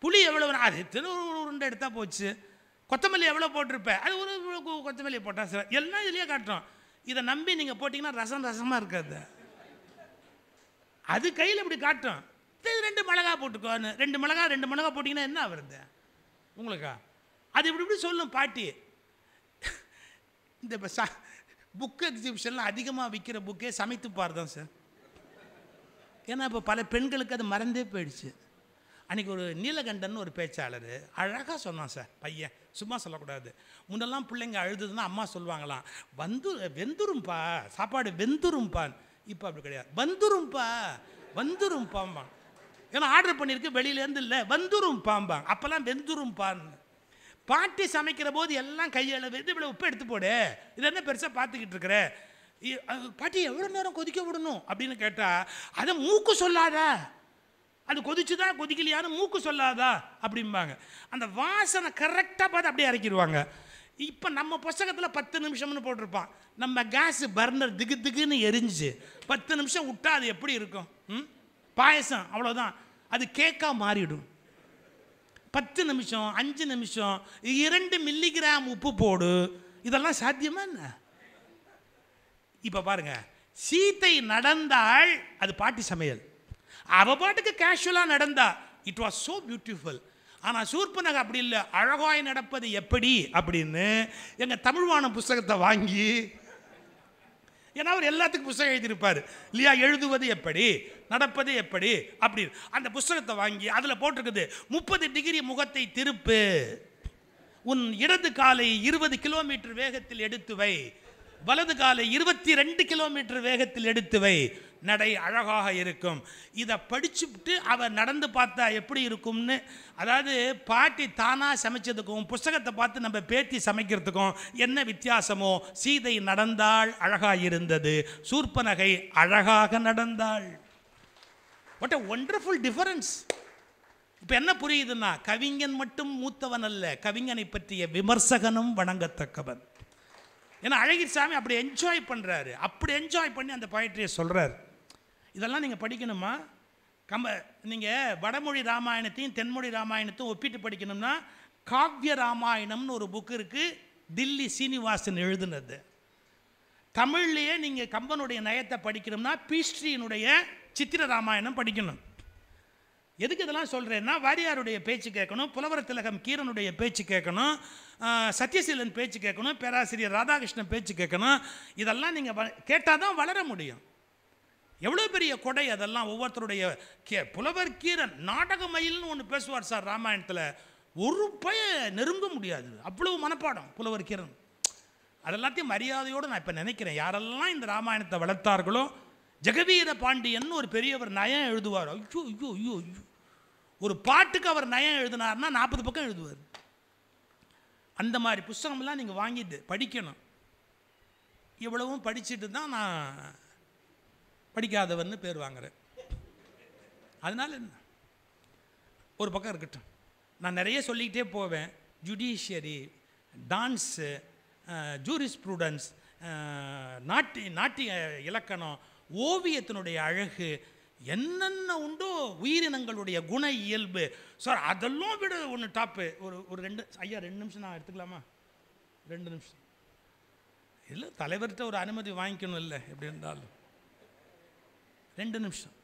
புளி எவ்வளோ, அது இத்தனை உருண்டை எடுத்தால் போச்சு. கொத்தமல்லி எவ்வளோ போட்டிருப்பேன், அது ஒரு கொத்தமல்லியை போட்டால் சார், எல்லாம் இதுலேயே காட்டுறோம். இதை நம்பி நீங்கள் போட்டிங்கன்னா ரசமாக இருக்காது. அது கையில் இப்படி காட்டும். 2 மிளகா போட்டுக்கோன்னு, 2 மிளகா போட்டிங்கன்னா என்ன வருது உங்களுக்கா? அது இப்படி இப்படி சொல்லும் பாட்டி. இந்த புக் எக்ஸிபிஷனில் அதிகமாக விற்கிற புக்கே சமைத்துப்பார் தான் சார். ஏன்னா இப்போ பல பெண்களுக்கு அது மறந்தே போயிடுச்சு. அன்றைக்கி ஒரு நீலகண்டன் ஒரு பேச்சாளர் அழகாக சொன்னான் சார். பையன் சும்மா சொல்லக்கூடாது. முன்னெல்லாம் பிள்ளைங்க அழுதுதுன்னா அம்மா சொல்லுவாங்களாம், வெந்துரும்பா சாப்பாடு வெந்துரும்பான். இப்போ அப்படி கிடையாது, வந்துரும்பாம்பான். ஏன்னா ஆர்டர் பண்ணியிருக்கு வெளியிலேருந்து இல்லை, வந்துரும்பாம்பாங்க. அப்போல்லாம் வெந்துரும்பான்னு. பாட்டி சமைக்கிற போது எல்லாம் கையில் வெந்து இவ்வளோ உப்பு எடுத்து போடு, இது என்ன பெருசாக பார்த்துக்கிட்டு இருக்கிற, பாட்டி எவ்வளோ நேரம் கொதிக்க விடணும் அப்படின்னு கேட்டால், அதை மூக்கு சொல்லாதா, அது கொதிச்சுதா கொதிக்கலையான்னு மூக்கு சொல்லாதா அப்படிம்பாங்க. அந்த வாசனை கரெக்டாக பார்த்து அப்படியே இறக்கிடுவாங்க. இப்போ நம்ம புஸ்தகத்தில் 10 நிமிஷம்னு போட்டிருப்பான். நம்ம கேஸு பர்னர் திகுன்னு எரிஞ்சு 10 நிமிஷம் விட்டா அது எப்படி இருக்கும்? பாயசம் அவ்வளோதான், அது கேக்காக மாறிடும். 10 நிமிஷம் 5 நிமிஷம் 2 மில்லிகிராம் உப்பு போடு, இதெல்லாம் சாத்தியமா என்ன? இப்போ பாருங்க, சீத்தை நடந்தாள், அது பாட்டி சமையல். அவ பாட்டுக்கு கேஷுவலாக நடந்தா, இட் வாஸ் ஸோ பியூட்டிஃபுல். ஆனால் சூர்பனகை அப்படி இல்லை. அழகாய் நடப்பது எப்படி அப்படின்னு எங்கள் தமிழ்வானம் புஸ்தகத்தை வாங்கி, ஏன்னா அவர் எல்லாத்துக்கும் புஸ்தகம் எழுதியிருப்பார் இல்லையா, எழுதுவது எப்படி நடப்பது எப்படி அப்படி, அந்த புஸ்தகத்தை வாங்கி அதில் போட்டிருக்குது, 30 டிகிரி முகத்தை திருப்பு, உன் இடது காலை 20 கிலோமீட்டர் வேகத்தில் எடுத்து வை, வலது காலை 22 கிலோமீட்டர் வேகத்தில் எடுத்து வை, நடை அழகாக இருக்கும். இதை படிச்சுட்டு அவள் நடந்து பார்த்தா எப்படி இருக்கும்னு. அதாவது பாட்டி தானாக சமைச்சதுக்கும் புஸ்தகத்தை பார்த்து நம்ம பேத்தி சமைக்கிறதுக்கும் என்ன வித்தியாசமோ, சீதை நடந்தாள் அழகாக இருந்தது, சூர்பனகை அழகாக நடந்தாள். What a wonderful difference. இப்போ என்ன புரியுதுன்னா, கவிஞன் மட்டும் மூத்தவன் அல்ல, கவிஞனை பற்றிய விமர்சகனும் வணங்கத்தக்கவன். ஏன்னா அழகிரிசாமி அப்படி என்ஜாய் பண்ணுறாரு, அப்படி என்ஜாய் பண்ணி அந்த போயட்ரியை சொல்கிறார். இதெல்லாம் நீங்கள் படிக்கணுமா? நீங்கள் வடமொழி ராமாயணத்தையும் தென்மொழி ராமாயணத்தையும் ஒப்பிட்டு படிக்கணும்னா காவ்ய ராமாயணம்னு ஒரு புக்கு இருக்குது, தில்லி சீனிவாசன் எழுதுனது. தமிழ்லேயே நீங்கள் கம்பனுடைய நயத்தை படிக்கணும்னா பீஸ்ட்ரியினுடைய சித்திர ராமாயணம் படிக்கணும். எதுக்கு இதெல்லாம் சொல்கிறேன்னா, வாரியாருடைய பேச்சு கேட்கணும், புலவர் திலகம் கீரனுடைய பேச்சு கேட்கணும், சத்யசீலன் பேச்சு கேட்கணும், பேராசிரியர் ராதாகிருஷ்ணன் பேச்சு கேட்கணும். இதெல்லாம் நீங்கள் கேட்டால் தான் வளர முடியும். எவ்வளோ பெரிய கொடை அதெல்லாம். ஒவ்வொருத்தருடைய புலவர் கீரன் நாடக மயில்னு ஒன்று பேசுவார் சார் ராமாயணத்தில், ஒரு நெருங்க முடியாது, அவ்வளவு மனப்பாடம் புலவர் கீரன். அதெல்லாத்தையும் மரியாதையோடு நான் இப்போ நினைக்கிறேன், யாரெல்லாம் இந்த ராமாயணத்தை வளர்த்தார்களோ. ஜெகவீர பாண்டியன் ஒரு பெரியவர் நயம் எழுதுவார். ஐயோ ஐயோ ஐயோ ஐயோ, ஒரு பாட்டுக்கு அவர் நயம் எழுதினார்னா 40 பக்கம் எழுதுவார். அந்த மாதிரி புஸ்தகம்லாம் நீங்கள் வாங்கிட்டு படிக்கணும். இவ்வளவும் படிச்சுட்டு தான் நான் படிக்காதவன்னு பேர் வாங்குறேன். அதனால என்ன, ஒரு பக்கம் இருக்கட்டும், நான் நிறைய சொல்லிக்கிட்டே போவேன். ஜுடிஷியரி, டான்ஸு, ஜூரிஸ்ப்ரூடன்ஸ், நாட்டிய இலக்கணம், ஓவியத்தினுடைய அழகு, என்னென்ன உண்டோ உயிரினங்களுடைய குண இயல்பு சார், அதெல்லாம் விட ஒன்று டாப்பு. ஒரு 2 நிமிஷம் நான் எடுத்துக்கலாமா? 2 நிமிஷம் இல்லை, தலைவர்கிட்ட ஒரு அனுமதி வாங்கிக்கணும் இல்லை, எப்படி இருந்தாலும் 2 நிமிஷம்.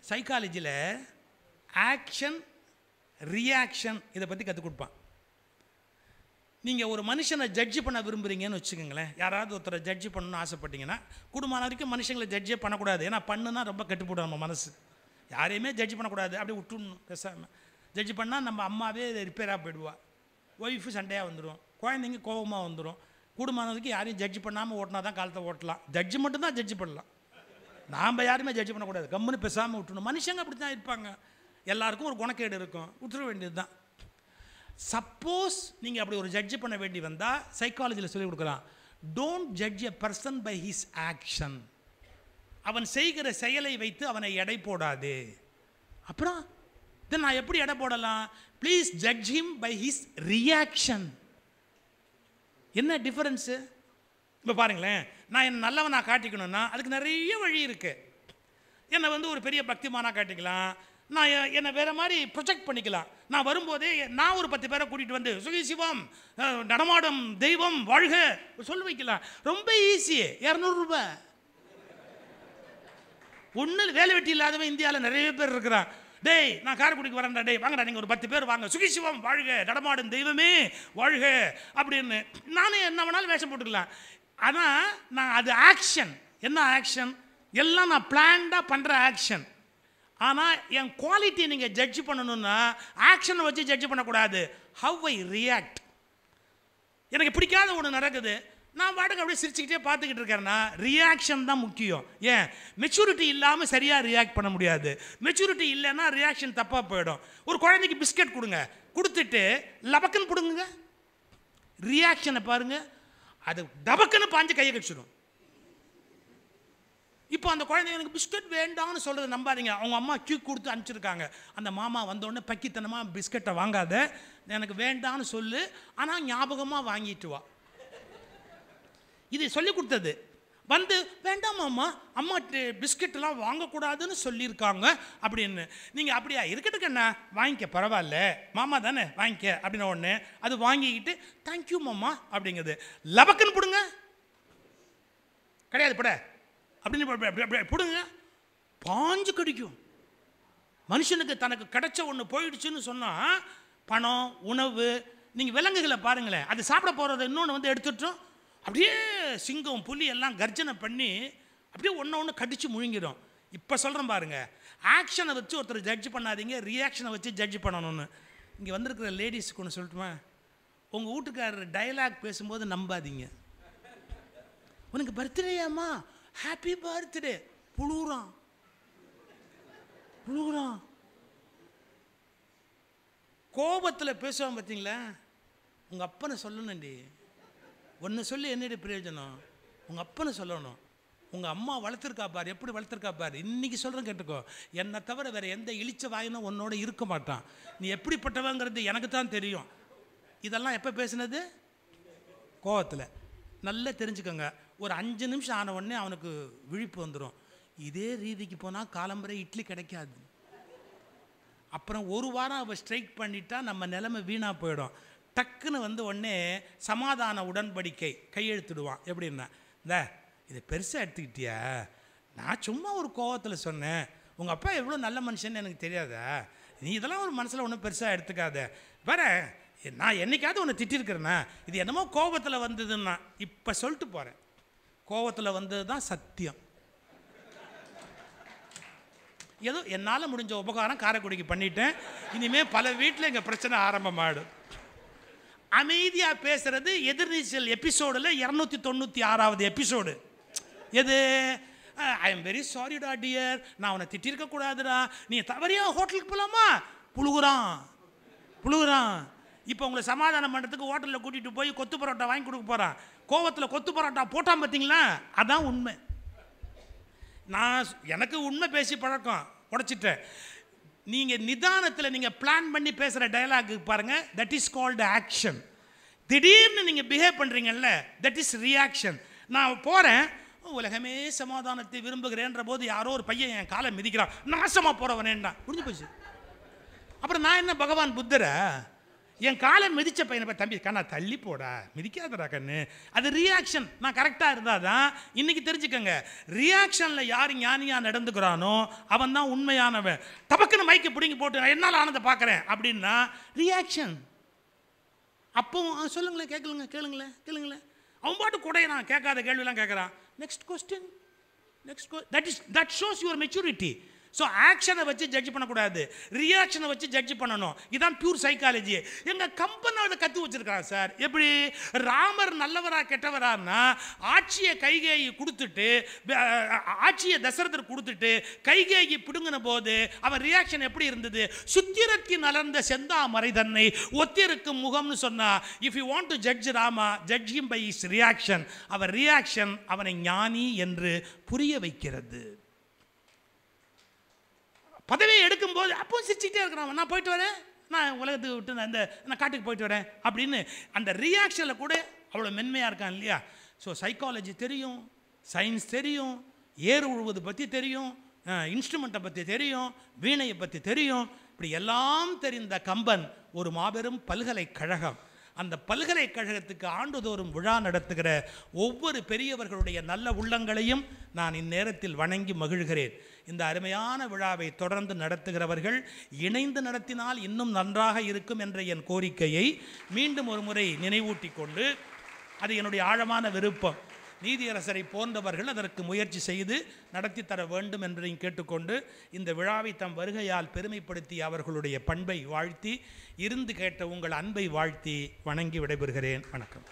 சைக்காலஜியில் ஆக்ஷன் ரியாக்ஷன் இதை பற்றி கற்றுக் கொடுப்பான். நீங்கள் ஒரு மனுஷனை ஜட்ஜி பண்ண விரும்புகிறீங்கன்னு வச்சுக்கோங்களேன், யாராவது ஒருத்தரை ஜட்ஜி பண்ணணும்னு ஆசைப்பட்டீங்கன்னா, குடும்பமான வரைக்கும் மனுஷங்களை ஜட்ஜே பண்ணக்கூடாது. ஏன்னா பண்ணுனா ரொம்ப கெட்டுப்படும் நம்ம மனசு. யாரையுமே ஜட்ஜி பண்ணக்கூடாது, அப்படியே விட்டுடணும் பேசாமல். ஜட்ஜி பண்ணால் நம்ம அம்மாவே ரிப்பேராக போயிடுவா, ஒய்ஃபு சண்டையாக வந்துடும், குழந்தைங்க கோபமாக வந்துடும். குடும்பமான வரைக்கும் யாரையும் ஜட்ஜி பண்ணாமல் ஓட்டினா தான் காலத்தை ஓட்டலாம். ஜட்ஜி மட்டும்தான் ஜட்ஜி பண்ணலாம், நாம் யாருமே ஜட்ஜி பண்ணக்கூடாது, கம்முன்னு பேசாமல் விட்டுணும். மனுஷங்க அப்படி தான் இருப்பாங்க, எல்லாருக்கும் ஒரு குணக்கேடு இருக்கும், விட்டுற வேண்டியது தான். சப்போஸ் நீங்கள் அப்படி ஒரு ஜட்ஜி பண்ண வேண்டி வந்தால் சைக்காலஜியில் சொல்லிக் கொடுக்கலாம், don't judge a person by his action. அவன் செய்கிற செயலை வைத்து அவனை எடை போடாது. அப்புறம் இதை நான் எப்படி எடை போடலாம்? Please judge him by his reaction. என்ன டிஃபரன்ஸு? இப்போ பாருங்களேன், நான் என்ன நல்லவனாக காட்டிக்கணும்னா அதுக்கு நிறைய வழி இருக்குது. என்னை ஒரு பெரிய பக்திமானாக காட்டிக்கலாம், நான் என்னை வேறு மாதிரி ப்ரொஜெக்ட் பண்ணிக்கலாம். நான் வரும்போதே நான் ஒரு 10 பேரை கூட்டிகிட்டு வந்து சுகி சிவம் நடமாடும் தெய்வம் வாழ்க சொல்ல வைக்கலாம். ரொம்ப ஈஸி. 200 ரூபாய். ஒன்று வேலை வெட்டி இல்லாதவன் இந்தியாவில் நிறைய பேர் இருக்கிறான். டேய் நான் காரைக்குடிக்கு வரேன்டா, டேய் வாங்கடா நீங்கள் ஒரு 10 பேர் வாங்க, சுகிசிவம் வாழ்க, நடமாடும் தெய்வமே வாழ்க அப்படின்னு நானே என்ன வேணாலும் வேஷம் போட்டுக்கலாம். ஆனால் நான் அது ஆக்ஷன். என்ன ஆக்ஷன்? எல்லாம் நான் பிளான்டாக பண்ணுற ஆக்ஷன். ஆனால் என் குவாலிட்டியை நீங்கள் ஜட்ஜ் பண்ணணும்னா ஆக்ஷனை வச்சு ஜட்ஜ் பண்ணக்கூடாது. How I react. எனக்கு பிடிக்காத ஒன்று நடக்குது, நான் பாட்டுக்கு அப்படியே சிரிச்சுக்கிட்டே பார்த்துக்கிட்டு இருக்கேன்னா ரியாக்ஷன் தான் முக்கியம். ஏன்? மெச்சூரிட்டி இல்லாமல் சரியாக ரியாக்ட் பண்ண முடியாது. மெச்சூரிட்டி இல்லைன்னா ரியாக்ஷன் தப்பாக போயிடும். ஒரு குழந்தைக்கு பிஸ்கட் கொடுங்க, கொடுத்துட்டு லபக்குன்னு பிடுங்குங்க, ரியாக்ஷனை பாருங்கள், அது டபக்குன்னு பாஞ்சு கையை கடிச்சிடும். இப்போ அந்த குழந்தை எனக்கு பிஸ்கட் வேண்டாம்னு சொல்கிறது நம்பாதீங்க. அவங்க அம்மா கியூக் கொடுத்து அனுப்பிச்சிருக்காங்க. அந்த மாமா வந்தோடனே பக்கித்தனமாக பிஸ்கட்டை வாங்காத, எனக்கு வேண்டான்னு சொல்லு, ஆனால் ஞாபகமாக வாங்கிட்டு வா. இது சொல்லி கொடுத்தது. வந்து வேண்டாம் மாமா, அம்மா பிஸ்கெட்டெல்லாம் வாங்கக்கூடாதுன்னு சொல்லியிருக்காங்க அப்படின்னு. நீங்கள் அப்படியா இருக்கட்டுக்கண்ணா, வாங்கிக்க பரவாயில்ல, மாமா தானே வாங்கிக்க அப்படின்னு ஒன்று அது வாங்கிக்கிட்டு தேங்க்யூ மாமா அப்படிங்குது. லபக்குன்னு பிடுங்க, கிடையாது பட அப்படின்னு பிடுங்க, பாஞ்சு கடிக்கும். மனுஷனுக்கு தனக்கு கிடைச்ச ஒன்று போயிடுச்சுன்னு சொன்னால், பணம், உணவு, நீங்கள் விலங்குகளை பாருங்களேன், அது சாப்பிட போகிறத இன்னொன்று வந்து எடுத்துட்டோம், அப்படியே சிங்கம் புலி எல்லாம் கர்ஜனை பண்ணி அப்படியே ஒன்று கடிச்சு முழுங்கிடும். இப்போ சொல்கிறேன் பாருங்க, ஆக்ஷனை வச்சு ஒருத்தர் ஜட்ஜ் பண்ணாதீங்க, ரியாக்ஷனை வச்சு ஜட்ஜ் பண்ணணும்னு. இங்கே வந்திருக்கிற லேடிஸுக்கு ஒன்று சொல்லட்டுமா? உங்கள் வீட்டுக்காரர் டைலாக் பேசும்போது நம்பாதீங்க. உனக்கு பர்த்டேயாம்மா, ஹாப்பி பர்த்டே, புழுகுறான். கோபத்தில் பேசுவான் பார்த்தீங்களா? உங்கள் அப்பனை சொல்லணும்டி. ஒன்று சொல்லி என்னடி பிரயோஜனம்? உங்கள் அப்பனை சொல்லணும். உங்கள் அம்மா வளர்த்துருக்கா பார், எப்படி வளர்த்துருக்கா பார். இன்றைக்கி சொல்கிறேன் கேட்டுக்கோ, என்னை தவிர வேறு எந்த இழிச்ச வாயினும் உன்னோட இருக்க மாட்டான். நீ எப்படிப்பட்டவங்கிறது எனக்கு தான் தெரியும். இதெல்லாம் எப்போ பேசுனது? கோபத்தில். நல்லா தெரிஞ்சுக்கோங்க, ஒரு 5 நிமிஷம் ஆன உடனே அவனுக்கு விழிப்பு வந்துடும். இதே ரீதிக்கு போனால் காலம்பரை இட்லி கிடைக்காது. அப்புறம் ஒரு வாரம் அவள் ஸ்ட்ரைக் பண்ணிட்டா நம்ம நிலைமை வீணாக போயிடும். டக்குன்னு வந்து உடனே சமாதான உடன்படிக்கை கையெழுத்துடுவான். எப்படின்னா, இந்த இதை பெருசாக எடுத்துக்கிட்டியா, நான் சும்மா ஒரு கோவத்தில் சொன்னேன், உங்கள் அப்பா எவ்வளோ நல்ல மனுஷன்னு எனக்கு தெரியாதா, நீ இதெல்லாம் ஒரு மனசில் ஒன்றும் பெருசாக எடுத்துக்காத, வேறு நான் என்னைக்காவது ஒன்று திட்டிருக்கிறேன்னா, இது என்னமோ கோபத்தில் வந்ததுன்னா, இப்போ சொல்லிட்டு போகிறேன், கோபத்தில் வந்தது தான் சத்தியம். ஏதோ என்னால் முடிஞ்ச உபகாரம் காரைக்குடிக்கு பண்ணிட்டேன். இனிமேல் பல வீட்டில் எங்கள் பிரச்சனை ஆரம்பமாகிடும். அமைதியாக பேசுகிறது எதிர்நீச்சல் எபிசோடில் 296வது எபிசோடு. எது? ஐ எம் வெரி சாரிடா டியர், நான் உன்னை திட்டிருக்க கூடாதுடா, நீ தவறியா ஹோட்டலுக்கு போகலாமா? புழுகுறான். இப்போ உங்களை சமாதானம் பண்ணுறதுக்கு ஹோட்டலில் கூட்டிகிட்டு போய் கொத்து பரோட்டா வாங்கி கொடுக்க போகிறான். கோவத்தில் கொத்து பரோட்டா போட்டான் பார்த்தீங்களா? அதான் உண்மை. நான் எனக்கு உண்மை பேசி பழக்கம், உடைச்சிட்டேன். நீங்கள் நிதானத்தில் நீங்கள் பிளான் பண்ணி பேசுகிற டயலாக்கு பாருங்கள், தட் இஸ் கால்டு ஆக்ஷன். திடீர்னு நீங்கள் பிஹேவ் பண்ணுறீங்கல்ல, தட் இஸ் ரியாக்ஷன். நான் போகிறேன், உலகமே சமாதானத்தை விரும்புகிறேன்ற போது யாரோ ஒரு பையன் என் காலை மிதிக்கிறான், நாசமாக போகிறவனேன்னா முடிஞ்சு போச்சு. அப்புறம் நான் என்ன பகவான் புத்தரை? என் காலை மிதித்த பையனை போய் தம்பி கண்ணா தள்ளி போடா, மிதிக்காதடா கண்ணு. அது ரியாக்ஷன். நான் கரெக்டாக இருந்தால் தான். இன்றைக்கி தெரிஞ்சுக்கோங்க, ரியாக்ஷனில் யார் ஞானியாக நடந்துக்கிறானோ அவன் தான் உண்மையானவன். டபக்குன்னு மைக்கை பிடிங்கி போட்டு நான் என்னால் ஆனதை பார்க்குறேன் அப்படின்னா ரியாக்ஷன். அப்போ சொல்லுங்களேன், கேளுங்களேன். அவன் பாட்டு கூட நான் கேட்காத கேள்விலாம் கேட்குறான். Next question. That shows your maturity. So ஆக்ஷனை வச்சு ஜட்ஜ் பண்ணக்கூடாது, ரியாக்ஷனை வச்சு ஜட்ஜ் பண்ணணும். இதுதான் பியூர் சைக்காலஜி. எங்கள் கம்பெனி அதை கற்று வச்சுருக்காங்க சார். எப்படி? ராமர் நல்லவரா கெட்டவரான்னா, ஆட்சியை கைகேயி கொடுத்துட்டு, ஆட்சியை தசரதர் கொடுத்துட்டு கைகேயி பிடுங்கின போது அவன் ரியாக்ஷன் எப்படி இருந்தது? சுத்திரத்தின் அலர்ந்த செந்தாமரை தன்னை ஒத்திருக்கும் முகம்னு சொன்னா. If you want to judge Rama, judge him by his reaction. அவர் ரியாக்ஷன் அவனை ஞானி என்று புரிய வைக்கிறது. பதவியை எடுக்கும்போது அப்போ சிரிச்சுக்கிட்டே இருக்கிறான், நான் போயிட்டு வரேன், நான் உலகத்துக்கு விட்டு நான் காட்டுக்கு போயிட்டு வரேன் அப்படின்னு அந்த ரியாக்ஷனில் கூட அவ்வளோ மென்மையாக இருக்கான் இல்லையா? ஸோ சைக்காலஜி தெரியும், சயின்ஸ் தெரியும், ஏறு உழுவது பற்றி தெரியும், இன்ஸ்ட்ருமெண்ட்டை பற்றி தெரியும், வீணையை பற்றி தெரியும். இப்படி எல்லாம் தெரிந்த கம்பன் ஒரு மாபெரும் பல்கலைக்கழகம். அந்த பல்கலைக்கழகத்துக்கு ஆண்டுதோறும் விழா நடத்துகிற ஒவ்வொரு பெரியவர்களுடைய நல்ல உள்ளங்களையும் நான் இந்நேரத்தில் வணங்கி மகிழ்கிறேன். இந்த அருமையான விழாவை தொடர்ந்து நடத்துகிறவர்கள் இணைந்து நடத்தினால் இன்னும் நன்றாக இருக்கும் என்ற என் கோரிக்கையை மீண்டும் ஒரு முறை நினைவூட்டி கொண்டு, அது என்னுடைய ஆழமான விருப்பம், நீதியரசரை போன்றவர்கள் அதற்கு முயற்சி செய்து நடத்தி தர வேண்டும் என்பதையும் கேட்டுக்கொண்டு, இந்த விழாவை தம் வருகையால் பெருமைப்படுத்தி அவர்களுடைய பண்பை வாழ்த்தி, இருந்து கேட்ட உங்கள் அன்பை வாழ்த்தி வணங்கி விடைபெறுகிறேன். வணக்கம்.